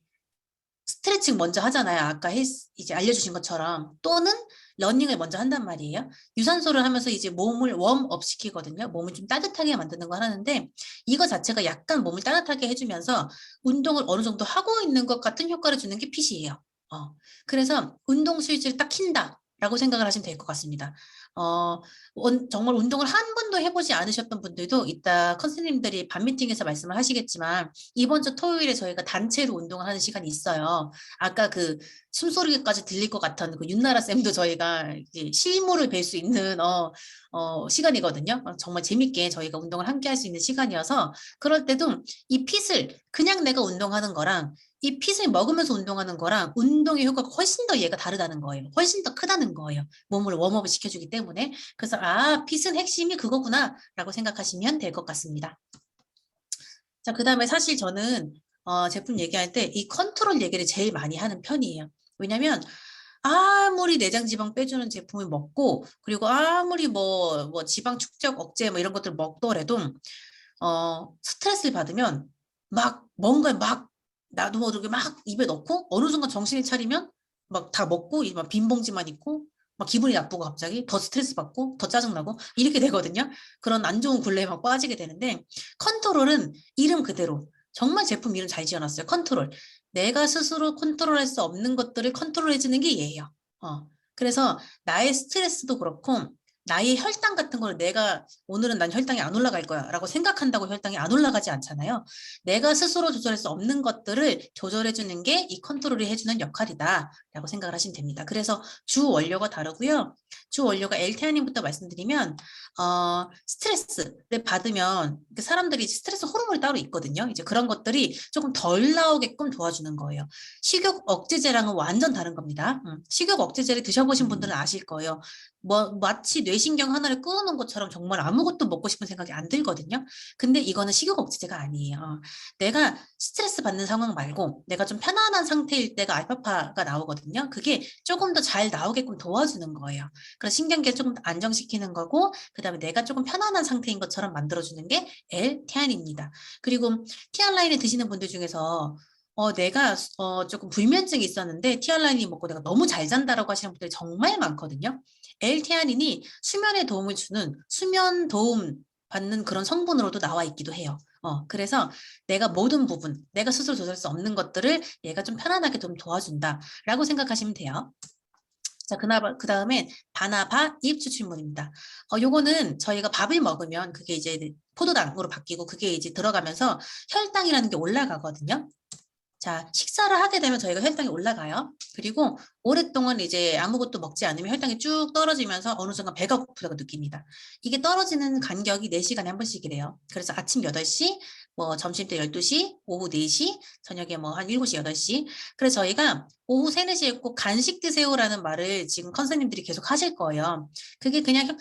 스트레칭 먼저 하잖아요. 아까 이제 알려주신 것처럼 또는 러닝을 먼저 한단 말이에요. 유산소를 하면서 이제 몸을 웜업 시키거든요. 몸을 좀 따뜻하게 만드는 걸 하는데 이거 자체가 약간 몸을 따뜻하게 해주면서 운동을 어느 정도 하고 있는 것 같은 효과를 주는 게 핏이에요. 그래서 운동 스위치를 딱 킨다라고 생각을 하시면 될 것 같습니다. 정말 운동을 한 번도 해보지 않으셨던 분들도 이따 컨설님들이 밤미팅에서 말씀을 하시겠지만 이번 주 토요일에 저희가 단체로 운동을 하는 시간이 있어요. 아까 그 숨소리까지 들릴 것 같은 그 윤나라 쌤도 저희가 이제 실물을 뵐 수 있는 시간이거든요. 정말 재밌게 저희가 운동을 함께 할 수 있는 시간이어서 그럴 때도 이 핏을 그냥 내가 운동하는 거랑 이 핏을 먹으면서 운동하는 거랑 운동의 효과가 훨씬 더 얘가 다르다는 거예요. 훨씬 더 크다는 거예요. 몸을 웜업을 시켜주기 때문에. 그래서 핏은 핵심이 그거구나 라고 생각하시면 될 것 같습니다. 자, 그 다음에 사실 저는 제품 얘기할 때 이 컨트롤 얘기를 제일 많이 하는 편이에요. 왜냐면 아무리 내장 지방 빼주는 제품을 먹고 그리고 아무리 뭐 지방 축적 억제 뭐 이런 것들 먹더라도 스트레스를 받으면 막 뭔가 막 나도 모르게 막 입에 넣고 어느 순간 정신을 차리면 막 다 먹고 막 빈 봉지만 있고 막 기분이 나쁘고 갑자기 더 스트레스 받고 더 짜증나고 이렇게 되거든요. 그런 안 좋은 굴레에 막 빠지게 되는데 컨트롤은 이름 그대로 정말 제품 이름 잘 지어놨어요. 컨트롤. 내가 스스로 컨트롤할 수 없는 것들을 컨트롤해주는 게 얘예요. 그래서 나의 스트레스도 그렇고 나의 혈당 같은 걸 내가 오늘은 난 혈당이 안 올라갈 거야 라고 생각한다고 혈당이 안 올라가지 않잖아요. 내가 스스로 조절할 수 없는 것들을 조절해 주는 게 이 컨트롤이 해주는 역할이다 라고 생각을 하시면 됩니다. 그래서 주 원료가 다르고요. 주 원료가 L테아닌부터 말씀드리면 스트레스를 받으면 사람들이 스트레스 호르몬이 따로 있거든요. 이제 그런 것들이 조금 덜 나오게끔 도와주는 거예요. 식욕 억제제랑은 완전 다른 겁니다. 식욕 억제제를 드셔보신 분들은 아실 거예요. 마치 뇌신경 하나를 끊어놓은 것처럼 정말 아무것도 먹고 싶은 생각이 안 들거든요. 근데 이거는 식욕 억제제가 아니에요. 내가 스트레스 받는 상황 말고 내가 좀 편안한 상태일 때가 알파파가 나오거든요. 그게 조금 더 잘 나오게끔 도와주는 거예요. 그래서 신경계를 조금 더 안정시키는 거고, 그 다음에 내가 조금 편안한 상태인 것처럼 만들어주는 게 L테안입니다. 그리고 티알라인을 드시는 분들 중에서 내가 조금 불면증이 있었는데 티알라인이 먹고 내가 너무 잘 잔다라고 하시는 분들이 정말 많거든요. L테아닌이 수면에 도움을 주는 수면 도움 받는 그런 성분으로도 나와 있기도 해요. 그래서 내가 모든 부분, 내가 스스로 조절할 수 없는 것들을 얘가 좀 편안하게 좀 도와준다라고 생각하시면 돼요. 자, 그 다음에 바나바 잎 추출물입니다. 요거는 저희가 밥을 먹으면 그게 이제 포도당으로 바뀌고 그게 이제 들어가면서 혈당이라는 게 올라가거든요. 자, 식사를 하게 되면 저희가 혈당이 올라가요. 그리고 오랫동안 이제 아무것도 먹지 않으면 혈당이 쭉 떨어지면서 어느 순간 배가 고프다고 느낍니다. 이게 떨어지는 간격이 4시간에 한 번씩이래요. 그래서 아침 8시, 뭐 점심 때 12시, 오후 4시, 저녁에 뭐 한 7시, 8시. 그래서 저희가 오후 3, 4시에 꼭 간식 드세요라는 말을 지금 컨설님들이 계속 하실 거예요. 그게 그냥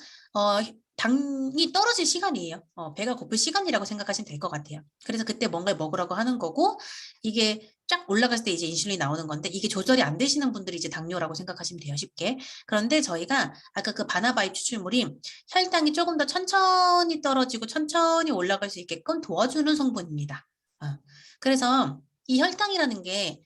당이 떨어질 시간이에요. 배가 고플 시간이라고 생각하시면 될 것 같아요. 그래서 그때 뭔가를 먹으라고 하는 거고, 이게 쫙 올라갔을 때 이제 인슐린이 나오는 건데, 이게 조절이 안 되시는 분들이 이제 당뇨라고 생각하시면 돼요, 쉽게. 그런데 저희가 아까 그 바나바잎 추출물이 혈당이 조금 더 천천히 떨어지고 천천히 올라갈 수 있게끔 도와주는 성분입니다. 그래서 이 혈당이라는 게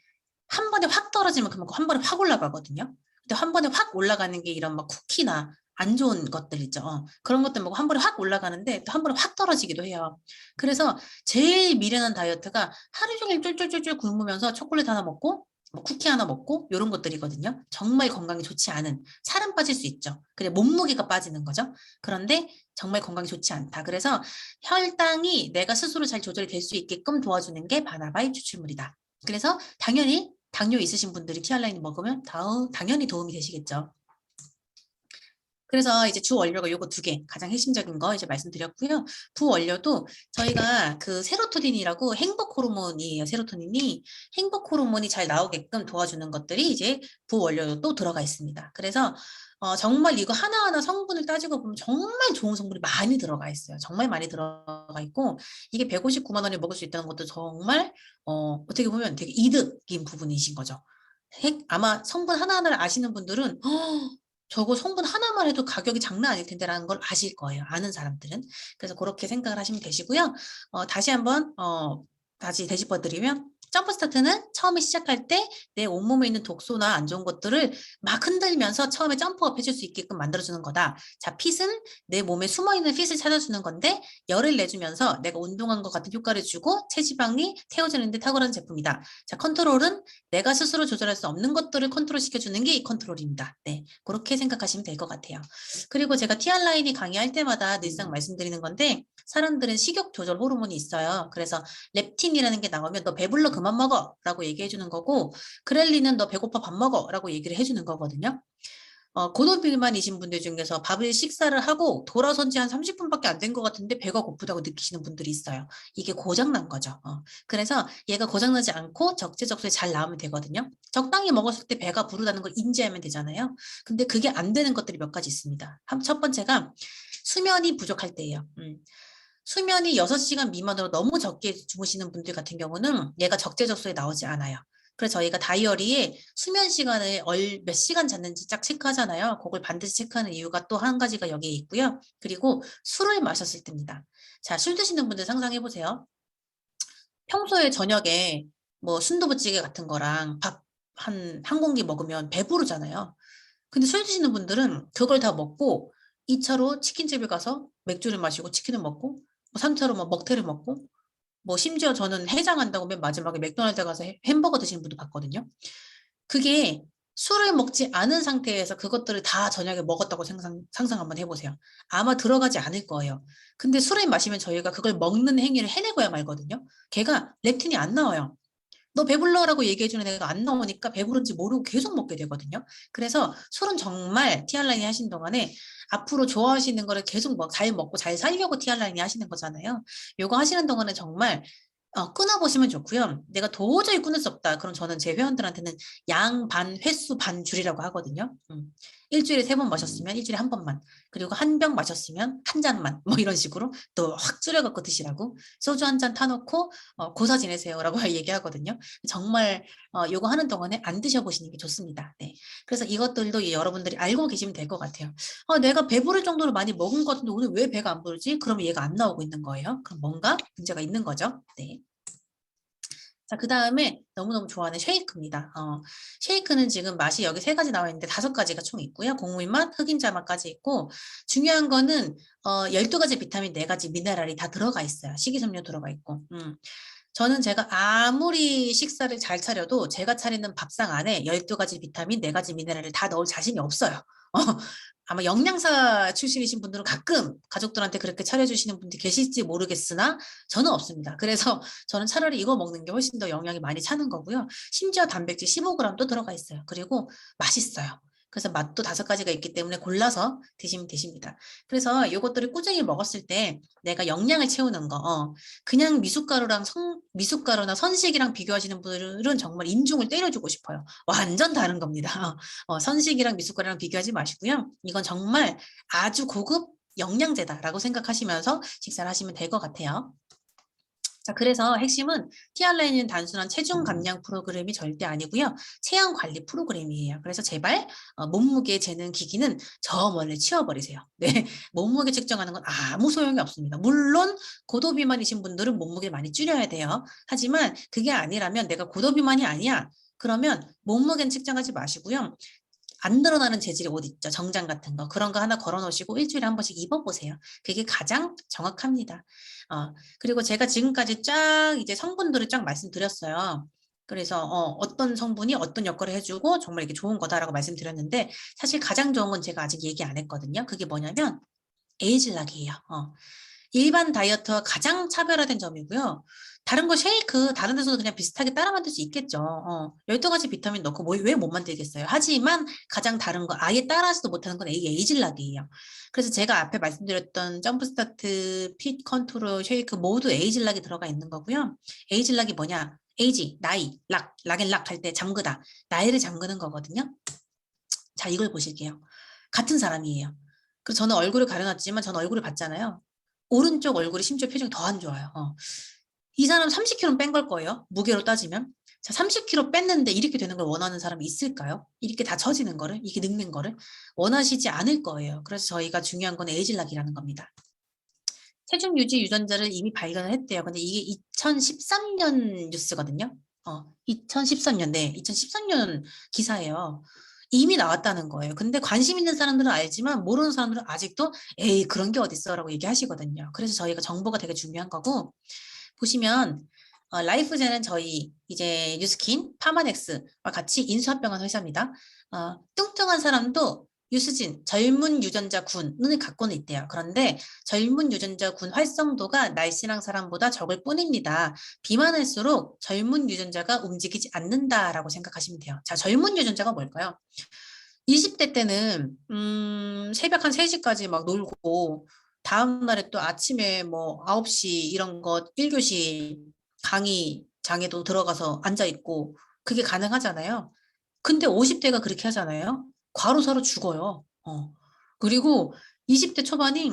한 번에 확 떨어지면 그만큼 한 번에 확 올라가거든요. 근데 한 번에 확 올라가는 게 이런 막 쿠키나 안 좋은 것들 있죠. 그런 것들 먹고 한 번에 확 올라가는데 또 한 번에 확 떨어지기도 해요. 그래서 제일 미련한 다이어트가 하루 종일 쫄쫄쫄쫄 굶으면서 초콜릿 하나 먹고 뭐 쿠키 하나 먹고 이런 것들이거든요. 정말 건강에 좋지 않은, 살은 빠질 수 있죠. 그래 몸무게가 빠지는 거죠. 그런데 정말 건강에 좋지 않다. 그래서 혈당이 내가 스스로 잘 조절이 될 수 있게끔 도와주는 게 바나바잎 추출물이다. 그래서 당연히 당뇨 있으신 분들이 티알라인 먹으면 당연히 도움이 되시겠죠. 그래서 이제 주 원료가 요거 2개, 가장 핵심적인 거 이제 말씀드렸고요. 부원료도 저희가 그 세로토닌이라고 행복 호르몬이에요. 세로토닌이 행복 호르몬이 잘 나오게끔 도와주는 것들이 이제 부원료로 또 들어가 있습니다. 그래서 정말 이거 하나하나 성분을 따지고 보면 정말 좋은 성분이 많이 들어가 있어요. 정말 많이 들어가 있고, 이게 159만 원에 먹을 수 있다는 것도 정말 어떻게 보면 되게 이득인 부분이신 거죠. 아마 성분 하나하나를 아시는 분들은 저거 성분 하나만 해도 가격이 장난 아닐 텐데라는 걸 아실 거예요. 아는 사람들은. 그래서 그렇게 생각을 하시면 되시고요. 다시 한번 다시 되짚어드리면, 점프 스타트는 처음에 시작할 때 내 온몸에 있는 독소나 안 좋은 것들을 막 흔들면서 처음에 점프업 해줄 수 있게끔 만들어주는 거다. 자, 핏은 내 몸에 숨어있는 핏을 찾아주는 건데, 열을 내주면서 내가 운동한 것 같은 효과를 주고 체지방이 태워지는 데 탁월한 제품이다. 자, 컨트롤은 내가 스스로 조절할 수 없는 것들을 컨트롤 시켜주는 게 이 컨트롤입니다. 네, 그렇게 생각하시면 될 것 같아요. 그리고 제가 티알라인이 강의할 때마다 늘상 말씀드리는 건데, 사람들은 식욕 조절 호르몬이 있어요. 그래서 렙틴이라는 게 나오면 너 배불러 그만 먹어 라고 얘기해 주는 거고, 그렐린은 너 배고파 밥 먹어 라고 얘기를 해주는 거거든요. 고도비만이신 분들 중에서 밥을 식사를 하고 돌아선 지 한 30분밖에 안 된 것 같은데 배가 고프다고 느끼시는 분들이 있어요. 이게 고장난 거죠. 그래서 얘가 고장나지 않고 적재적소에 잘 나오면 되거든요. 적당히 먹었을 때 배가 부르다는 걸 인지하면 되잖아요. 근데 그게 안 되는 것들이 몇 가지 있습니다. 첫 번째가 수면이 부족할 때예요. 수면이 6시간 미만으로 너무 적게 주무시는 분들 같은 경우는 얘가 적재적소에 나오지 않아요. 그래서 저희가 다이어리에 수면 시간을 몇 시간 잤는지 쫙 체크하잖아요. 그걸 반드시 체크하는 이유가 또 한 가지가 여기에 있고요. 그리고 술을 마셨을 때입니다. 자, 술 드시는 분들 상상해 보세요. 평소에 저녁에 뭐 순두부찌개 같은 거랑 밥 한 공기 먹으면 배부르잖아요. 근데 술 드시는 분들은 그걸 다 먹고 2차로 치킨집에 가서 맥주를 마시고 치킨을 먹고, 3차로 뭐 먹태를 먹고, 뭐 심지어 저는 해장한다고 맨 마지막에 맥도날드 가서 햄버거 드시는 분도 봤거든요. 그게 술을 먹지 않은 상태에서 그것들을 다 저녁에 먹었다고 상상 한번 해보세요. 아마 들어가지 않을 거예요. 근데 술을 마시면 저희가 그걸 먹는 행위를 해내고야 말거든요. 걔가 렙틴이 안 나와요. 너 배불러라고 얘기해주는 애가 안 나오니까 배부른지 모르고 계속 먹게 되거든요. 그래서 술은 정말 티알라인이 하신 동안에 앞으로 좋아하시는 거를 계속 잘 먹고 잘 살려고 티알라인이 하시는 거잖아요. 요거 하시는 동안에 정말 끊어보시면 좋고요. 내가 도저히 끊을 수 없다. 그럼 저는 제 회원들한테는 양 반, 횟수 반 줄이라고 하거든요. 일주일에 3번 마셨으면 일주일에 1번만. 그리고 한 병 마셨으면 한 잔만. 뭐 이런 식으로 또 확 줄여갖고 드시라고. 소주 한 잔 타놓고 고사 지내세요라고 얘기하거든요. 정말 요거 하는 동안에 안 드셔보시는 게 좋습니다. 네. 그래서 이것들도 여러분들이 알고 계시면 될 것 같아요. 내가 배부를 정도로 많이 먹은 것 같은데 오늘 왜 배가 안 부르지? 그러면 얘가 안 나오고 있는 거예요. 그럼 뭔가 문제가 있는 거죠. 네. 자, 그 다음에 너무너무 좋아하는 쉐이크입니다. 쉐이크는 지금 맛이 여기 3가지 나와 있는데 5가지가 총 있고요. 곡물 맛, 흑임자 맛까지 있고, 중요한 거는 12가지 비타민, 4가지 미네랄이 다 들어가 있어요. 식이섬유 들어가 있고. 저는 제가 아무리 식사를 잘 차려도 제가 차리는 밥상 안에 12가지 비타민, 4가지 미네랄을 다 넣을 자신이 없어요. 아마 영양사 출신이신 분들은 가끔 가족들한테 그렇게 차려주시는 분들이 계실지 모르겠으나 저는 없습니다. 그래서 저는 차라리 이거 먹는 게 훨씬 더 영양이 많이 차는 거고요. 심지어 단백질 15g도 들어가 있어요. 그리고 맛있어요. 그래서 맛도 5가지가 있기 때문에 골라서 드시면 되십니다. 그래서 이것들을 꾸준히 먹었을 때 내가 영양을 채우는 거, 그냥 미숫가루나 선식이랑 비교하시는 분들은 정말 인중을 때려주고 싶어요. 완전 다른 겁니다. 선식이랑 미숫가루랑 비교하지 마시고요. 이건 정말 아주 고급 영양제다라고 생각하시면서 식사를 하시면 될 것 같아요. 자, 그래서 핵심은 티알라인은 단순한 체중 감량 프로그램이 절대 아니고요. 체형 관리 프로그램이에요. 그래서 제발 몸무게 재는 기기는 저 멀리 치워버리세요. 네, 몸무게 측정하는 건 아무 소용이 없습니다. 물론 고도비만이신 분들은 몸무게를 많이 줄여야 돼요. 하지만 그게 아니라면 내가 고도비만이 아니야. 그러면 몸무게는 측정하지 마시고요. 안 늘어나는 재질의 옷 있죠. 정장 같은 거. 그런 거 하나 걸어 놓으시고 일주일에 한 번씩 입어보세요. 그게 가장 정확합니다. 그리고 제가 지금까지 쫙 이제 성분들을 쫙 말씀드렸어요. 그래서 어떤 성분이 어떤 역할을 해주고 정말 이게 좋은 거다라고 말씀드렸는데 사실 가장 좋은 건 제가 아직 얘기 안 했거든요. 그게 뭐냐면 에이즐락이에요. 일반 다이어트와 가장 차별화된 점이고요. 다른 거 쉐이크 다른 데서도 그냥 비슷하게 따라 만들 수 있겠죠. 12가지 비타민 넣고 왜 못 만들겠어요. 하지만 가장 다른 거 아예 따라하지도 못하는 건 에이즐락이에요. 그래서 제가 앞에 말씀드렸던 점프스타트, 핏 컨트롤, 쉐이크 모두 에이즐락이 들어가 있는 거고요. 에이즐락이 뭐냐? 에이지, 나이, 락앤락 할 때 잠그다. 나이를 잠그는 거거든요. 자, 이걸 보실게요. 같은 사람이에요. 그래서 저는 얼굴을 가려놨지만 저는 얼굴을 봤잖아요. 오른쪽 얼굴이 심지어 표정이 더 안 좋아요. 이 사람 30kg 뺀 걸 거예요. 무게로 따지면. 자, 30kg 뺐는데 이렇게 되는 걸 원하는 사람이 있을까요? 이렇게 다 처지는 거를, 이렇게 늙는 거를 원하시지 않을 거예요. 그래서 저희가 중요한 건 에이즐락이라는 겁니다. 체중 유지 유전자를 이미 발견을 했대요. 근데 이게 2013년 뉴스거든요. 2013년, 네, 2013년 기사예요. 이미 나왔다는 거예요. 근데 관심 있는 사람들은 알지만 모르는 사람들은 아직도 에이 그런 게 어딨어 라고 얘기하시거든요. 그래서 저희가 정보가 되게 중요한 거고 보시면 라이프젠은 저희 이제 뉴스킨, 파마넥스와 같이 인수합병한 회사입니다. 뚱뚱한 사람도 유스진, 젊은 유전자 군을 갖고는 있대요. 그런데 젊은 유전자 군 활성도가 날씬한 사람보다 적을 뿐입니다. 비만할수록 젊은 유전자가 움직이지 않는다라고 생각하시면 돼요. 자, 젊은 유전자가 뭘까요? 20대 때는 새벽 한 3시까지 막 놀고 다음 날에 또 아침에 뭐 9시 이런 거 1교시 강의장에도 들어가서 앉아있고 그게 가능하잖아요. 근데 50대가 그렇게 하잖아요. 과로사로 죽어요. 그리고 20대 초반이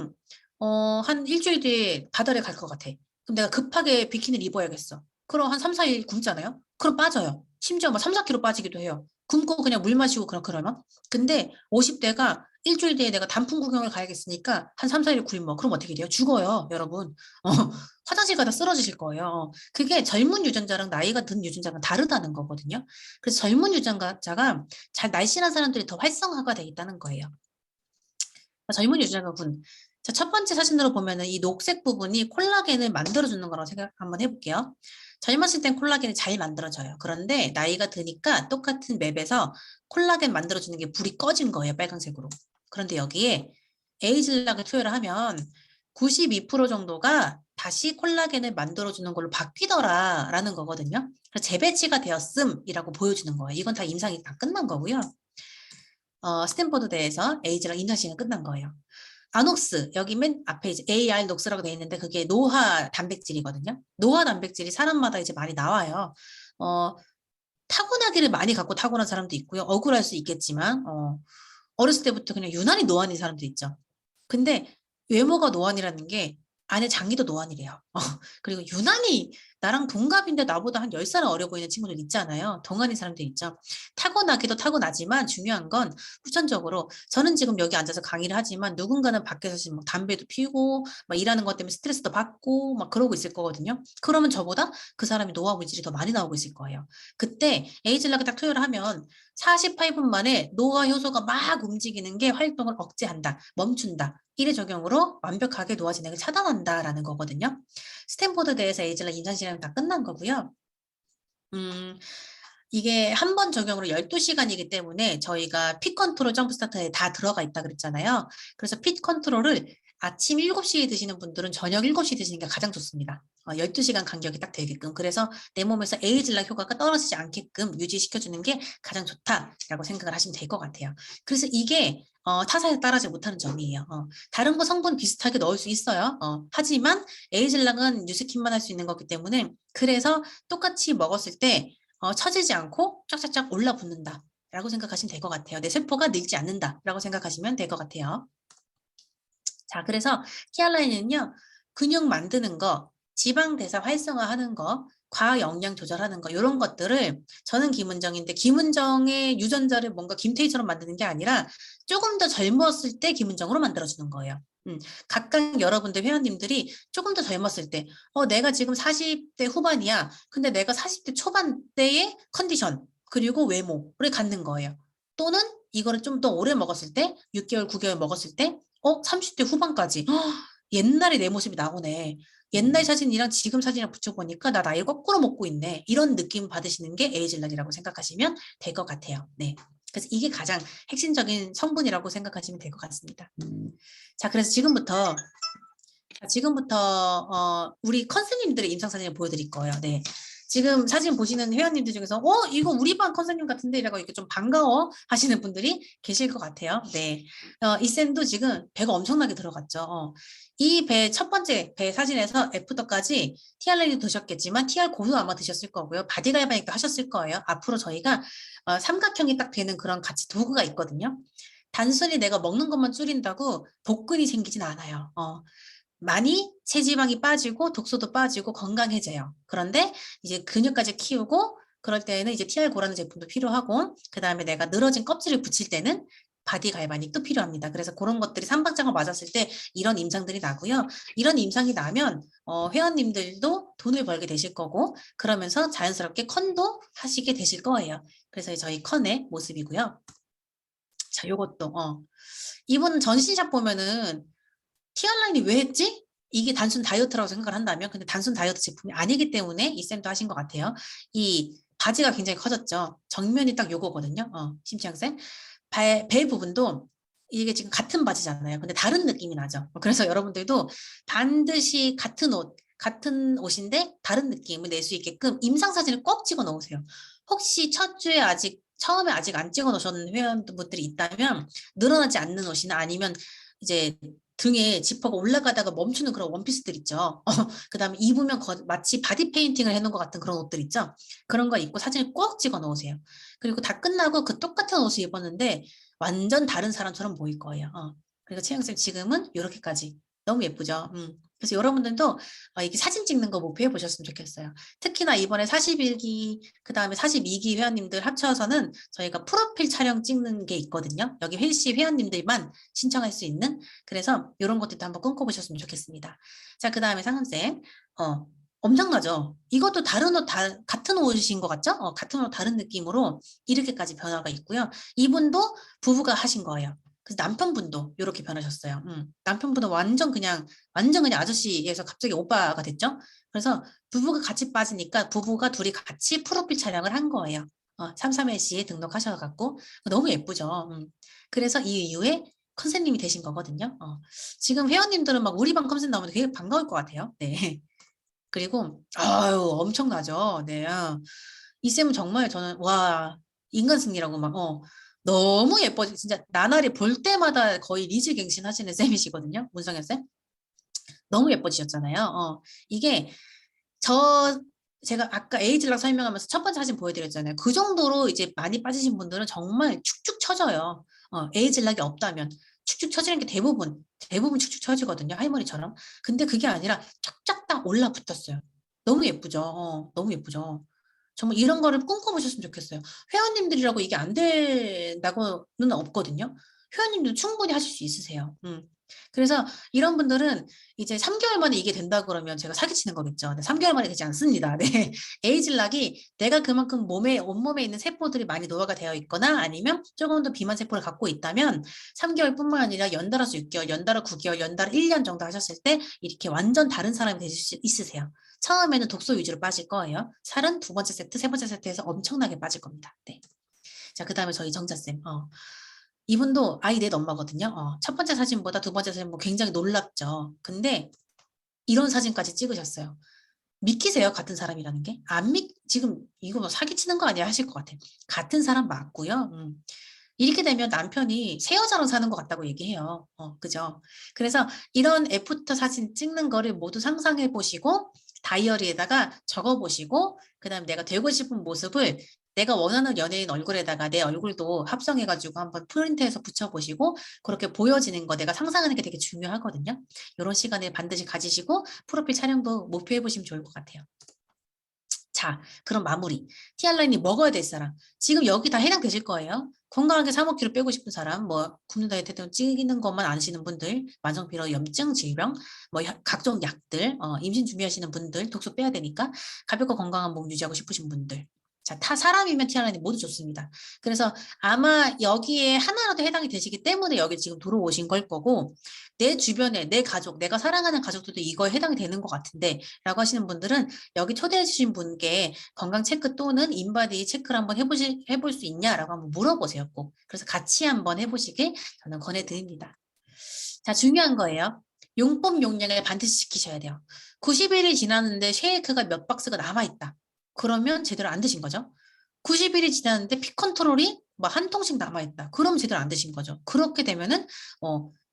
한 일주일 뒤에 바다를 갈 것 같아. 그럼 내가 급하게 비키니를 입어야겠어. 그럼 한 3, 4일 굶잖아요. 그럼 빠져요. 심지어 막 3, 4kg 빠지기도 해요. 굶고 그냥 물 마시고 그러면. 근데 50대가 일주일 뒤에 내가 단풍 구경을 가야겠으니까 한 3, 4일 굶어. 그럼 어떻게 돼요? 죽어요, 여러분. 화장실 가다 쓰러지실 거예요. 그게 젊은 유전자랑 나이가 든 유전자가 다르다는 거거든요. 그래서 젊은 유전자가 잘 날씬한 사람들이 더 활성화가 돼 있다는 거예요. 젊은 유전자군. 자, 첫 번째 사진으로 보면은 이 녹색 부분이 콜라겐을 만들어주는 거라고 생각 한번 해볼게요. 젊었을 땐 콜라겐이 잘 만들어져요. 그런데 나이가 드니까 똑같은 맵에서 콜라겐 만들어주는 게 불이 꺼진 거예요. 빨간색으로. 그런데 여기에 에이즐락을 투여를 하면 92% 정도가 다시 콜라겐을 만들어주는 걸로 바뀌더라라는 거거든요. 그래서 재배치가 되었음이라고 보여주는 거예요. 이건 다 임상이 다 끝난 거고요. 스탠포드대에서 에이즐락 임상 시간 끝난 거예요. 아녹스, 여기 맨 앞에 이제 AR 녹스라고 되어 있는데 그게 노화 단백질이거든요. 노화 단백질이 사람마다 이제 많이 나와요. 타고나기를 많이 갖고 타고난 사람도 있고요. 억울할 수 있겠지만, 어렸을 때부터 그냥 유난히 노안인 사람도 있죠. 근데 외모가 노안이라는 게 안에 장기도 노안이래요. 그리고 유난히 나랑 동갑인데 나보다 한 10살 어려 보이는 친구들 있잖아요. 동안인 사람들 있죠. 타고나기도 타고나지만 중요한 건 후천적으로 저는 지금 여기 앉아서 강의를 하지만 누군가는 밖에서 지금 막 담배도 피우고 막 일하는 것 때문에 스트레스도 받고 막 그러고 있을 거거든요. 그러면 저보다 그 사람이 노화 물질이 더 많이 나오고 있을 거예요. 그때 에이즐락을 딱 투여를 하면 48분 만에 노화 효소가 막 움직이는 게 활동을 억제한다, 멈춘다. 1회 적용으로 완벽하게 노화 진행을 차단한다라는 거거든요. 스탠포드대에서 에이즐락 임상 실험이 다 끝난 거고요. 이게 한 번 적용으로 12시간이기 때문에 저희가 핏 컨트롤 점프 스타트에 다 들어가 있다 그랬잖아요. 그래서 핏 컨트롤을 아침 7시에 드시는 분들은 저녁 7시에 드시는 게 가장 좋습니다. 12시간 간격이 딱 되게끔. 그래서 내 몸에서 에이즐락 효과가 떨어지지 않게끔 유지시켜주는 게 가장 좋다라고 생각을 하시면 될 것 같아요. 그래서 이게 타사에 따라지 못하는 점이에요. 다른 거 성분 비슷하게 넣을 수 있어요. 하지만 에이즐락은 뉴스킨만 할 수 있는 거기 때문에 그래서 똑같이 먹었을 때 처지지 않고 쫙쫙쫙 올라붙는다 라고 생각하시면 될 것 같아요. 내 세포가 늙지 않는다 라고 생각하시면 될 것 같아요. 자, 그래서 키알라인은요, 근육 만드는 거, 지방 대사 활성화하는 거, 과학 영양 조절하는 거 이런 것들을 저는 김은정인데 김은정의 유전자를 뭔가 김태희처럼 만드는 게 아니라 조금 더 젊었을 때 김은정으로 만들어주는 거예요. 각각 여러분들 회원님들이 조금 더 젊었을 때 내가 지금 40대 후반이야. 근데 내가 40대 초반 때의 컨디션 그리고 외모를 갖는 거예요. 또는 이거를 좀 더 오래 먹었을 때 6개월, 9개월 먹었을 때 30대 후반까지 옛날에 내 모습이 나오네. 옛날 사진이랑 지금 사진이랑 붙여보니까 나 나이 거꾸로 먹고 있네. 이런 느낌 받으시는 게 에이즐락이라고 생각하시면 될 것 같아요. 네. 그래서 이게 가장 핵심적인 성분이라고 생각하시면 될 것 같습니다. 자, 그래서 지금부터 우리 컨설님들의 임상 사진을 보여드릴 거예요. 네. 지금 사진 보시는 회원님들 중에서 이거 우리 반 컨설님 같은데 이라고 이렇게 좀 반가워 하시는 분들이 계실 것 같아요. 네. 이 쌤도 지금 배가 엄청나게 들어갔죠. 이 배 첫 번째 배 사진에서 애프터까지 TRL도 드셨겠지만 TR 고도 아마 드셨을 거고요. 바디갈바닉도 하셨을 거예요. 앞으로 저희가 삼각형이 딱 되는 그런 같이 도구가 있거든요. 단순히 내가 먹는 것만 줄인다고 복근이 생기진 않아요. 많이 체지방이 빠지고 독소도 빠지고 건강해져요. 그런데 이제 근육까지 키우고 그럴 때는 이제 TR고라는 제품도 필요하고 그 다음에 내가 늘어진 껍질을 붙일 때는 바디 갈바닉도 필요합니다. 그래서 그런 것들이 삼박자가 맞았을 때 이런 임상들이 나고요. 이런 임상이 나면 회원님들도 돈을 벌게 되실 거고 그러면서 자연스럽게 컨도 하시게 되실 거예요. 그래서 저희 컨의 모습이고요. 자, 요것도 이분 전신샷 보면은 티알라인이 왜 했지? 이게 단순 다이어트라고 생각을 한다면 근데 단순 다이어트 제품이 아니기 때문에 이 쌤도 하신 것 같아요. 이 바지가 굉장히 커졌죠. 정면이 딱 요거거든요. 심지양 쌤. 배 부분도 이게 지금 같은 바지잖아요. 근데 다른 느낌이 나죠. 그래서 여러분들도 반드시 같은 옷인데 다른 느낌을 낼 수 있게끔 임상 사진을 꼭 찍어 놓으세요. 혹시 처음에 아직 안 찍어 놓으셨는 회원분들이 있다면 늘어나지 않는 옷이나 아니면 이제 등에 지퍼가 올라가다가 멈추는 그런 원피스들 있죠. 그 다음에 입으면 마치 바디 페인팅을 해놓은 것 같은 그런 옷들 있죠. 그런 거 입고 사진을 꼭 찍어 놓으세요. 그리고 다 끝나고 그 똑같은 옷을 입었는데 완전 다른 사람처럼 보일 거예요. 그리고 채영쌤 지금은 이렇게까지 너무 예쁘죠. 그래서 여러분들도 이렇게 사진 찍는 거 목표해 보셨으면 좋겠어요. 특히나 이번에 41기, 그 다음에 42기 회원님들 합쳐서는 저희가 프로필 촬영 찍는 게 있거든요. 여기 회시 회원님들만 신청할 수 있는. 그래서 이런 것들도 한번 꿈꿔보셨으면 좋겠습니다. 자, 그 다음에 상은쌤. 엄청나죠? 이것도 다른 옷, 같은 옷이신 것 같죠? 같은 옷 다른 느낌으로 이렇게까지 변화가 있고요. 이분도 부부가 하신 거예요. 그래서 남편분도 이렇게 변하셨어요. 남편분은 완전 그냥 아저씨에서 갑자기 오빠가 됐죠. 그래서 부부가 같이 빠지니까 부부가 둘이 같이 프로필 촬영을 한 거예요. 33LC에 등록하셔갖고 너무 예쁘죠. 그래서 이 이후에 컨셉님이 되신 거거든요. 지금 회원님들은 막 우리 방 컨셉 나오면 되게 반가울 것 같아요. 네. 그리고 아유 엄청나죠. 네. 이 쌤은 정말 저는 와 인간 승리라고 막 너무 예뻐지 진짜 나날이 볼 때마다 거의 리즈갱신하시는 쌤이시거든요. 문성현 쌤. 너무 예뻐지셨잖아요. 이게 제가 아까 에이즐락 설명하면서 첫 번째 사진 보여드렸잖아요. 그 정도로 이제 많이 빠지신 분들은 정말 축축 처져요. 에이즐락이 없다면 축축 처지는 게 대부분 축축 처지거든요. 할머니처럼. 근데 그게 아니라 쫙쫙 딱 올라붙었어요. 너무 예쁘죠. 너무 예쁘죠. 정말 이런 거를 꿈꿔보셨으면 좋겠어요. 회원님들이라고 이게 안 된다고는 없거든요. 회원님도 충분히 하실 수 있으세요. 그래서 이런 분들은 이제 3개월 만에 이게 된다 그러면 제가 사기치는 거겠죠. 네, 3개월 만에 되지 않습니다. 네. 에이즐락이 내가 그만큼 온몸에 있는 세포들이 많이 노화가 되어 있거나 아니면 조금 더 비만 세포를 갖고 있다면 3개월뿐만 아니라 연달아서 6개월, 연달아 9개월, 연달아 1년 정도 하셨을 때 이렇게 완전 다른 사람이 되실 수 있으세요. 처음에는 독소 위주로 빠질 거예요. 살은 두 번째 세트, 세 번째 세트에서 엄청나게 빠질 겁니다. 네. 자, 그 다음에 저희 정자쌤. 이분도 아이 넷 엄마거든요. 첫 번째 사진보다 두 번째 사진 굉장히 놀랍죠. 근데 이런 사진까지 찍으셨어요. 믿기세요? 같은 사람이라는 게? 지금 이거 뭐 사기치는 거 아니야? 하실 것 같아요. 같은 사람 맞고요. 이렇게 되면 남편이 새 여자랑 사는 것 같다고 얘기해요. 그죠? 그래서 이런 애프터 사진 찍는 거를 모두 상상해 보시고 다이어리에다가 적어 보시고 그다음에 내가 되고 싶은 모습을 내가 원하는 연예인 얼굴에다가 내 얼굴도 합성해가지고 한번 프린트해서 붙여보시고 그렇게 보여지는 거 내가 상상하는 게 되게 중요하거든요. 이런 시간을 반드시 가지시고 프로필 촬영도 목표해보시면 좋을 것 같아요. 자, 그럼 마무리. 티알라인이 먹어야 될 사람. 지금 여기 다 해당되실 거예요. 건강하게 3~5kg 빼고 싶은 사람, 뭐 굶는 다이어트 때문에 찌는 것만 안 하시는 분들, 만성피로, 염증, 질병, 뭐 각종 약들, 임신 준비하시는 분들, 독소 빼야 되니까 가볍고 건강한 몸 유지하고 싶으신 분들. 자, 타 사람이면 티알라인이 모두 좋습니다. 그래서 아마 여기에 하나라도 해당이 되시기 때문에 여기 지금 들어오신 걸 거고 내 주변에 내 가족, 내가 사랑하는 가족들도 이거에 해당이 되는 것 같은데 라고 하시는 분들은 여기 초대해 주신 분께 건강 체크 또는 인바디 체크를 한번 해볼 수 있냐라고 한번 물어보세요. 꼭. 그래서 같이 한번 해보시길 저는 권해드립니다. 자, 중요한 거예요. 용법 용량을 반드시 지키셔야 돼요. 90일이 지났는데 쉐이크가 몇 박스가 남아있다. 그러면 제대로 안 드신 거죠. 90일이 지났는데 피 컨트롤이 뭐 한 통씩 남아있다. 그럼 제대로 안 드신 거죠. 그렇게 되면은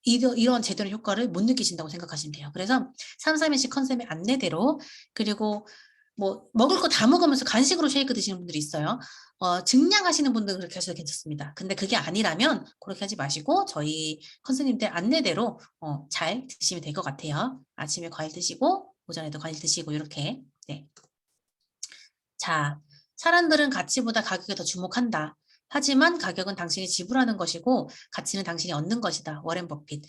이런 제대로 효과를 못 느끼신다고 생각하시면 돼요. 그래서 33일씩 컨셉의 안내대로 그리고 뭐 먹을 거 다 먹으면서 간식으로 쉐이크 드시는 분들이 있어요. 증량하시는 분들은 그렇게 하셔도 괜찮습니다. 근데 그게 아니라면 그렇게 하지 마시고 저희 컨셉님들 안내대로 잘 드시면 될 것 같아요. 아침에 과일 드시고 오전에도 과일 드시고 이렇게. 네. 자, 사람들은 가치보다 가격에 더 주목한다. 하지만 가격은 당신이 지불하는 것이고 가치는 당신이 얻는 것이다. 워렌 버핏.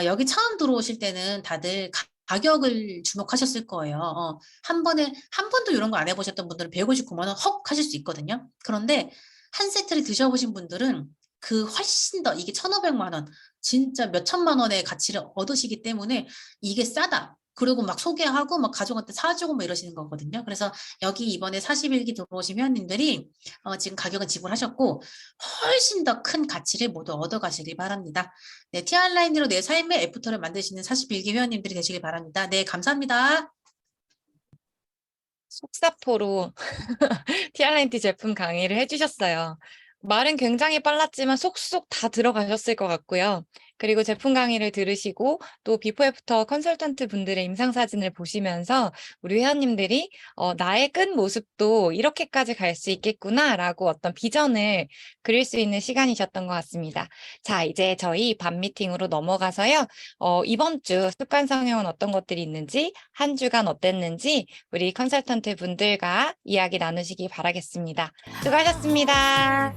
여기 처음 들어오실 때는 다들 가격을 주목하셨을 거예요. 한 번도 이런 거 안 해보셨던 분들은 159만 원 헉 하실 수 있거든요. 그런데 한 세트를 드셔보신 분들은 그 훨씬 더 이게 1,500만 원 진짜 몇 천만 원의 가치를 얻으시기 때문에 이게 싸다. 그리고 막 소개하고 막 가족한테 사주고 막 이러시는 거거든요. 그래서 여기 이번에 41기 들어오신 회원님들이 지금 가격은 지불하셨고 훨씬 더 큰 가치를 모두 얻어가시길 바랍니다. 네, 티알라인으로 내 삶의 애프터를 만드시는 41기 회원님들이 되시길 바랍니다. 네, 감사합니다. 속사포로 티알라인티 제품 강의를 해주셨어요. 말은 굉장히 빨랐지만 속속 다 들어가셨을 것 같고요. 그리고 제품 강의를 들으시고 또 비포 애프터 컨설턴트 분들의 임상 사진을 보시면서 우리 회원님들이 나의 끝 모습도 이렇게까지 갈 수 있겠구나라고 어떤 비전을 그릴 수 있는 시간이셨던 것 같습니다. 자, 이제 저희 밤 미팅으로 넘어가서요. 이번 주 습관 성형은 어떤 것들이 있는지, 한 주간 어땠는지 우리 컨설턴트 분들과 이야기 나누시기 바라겠습니다. 수고하셨습니다.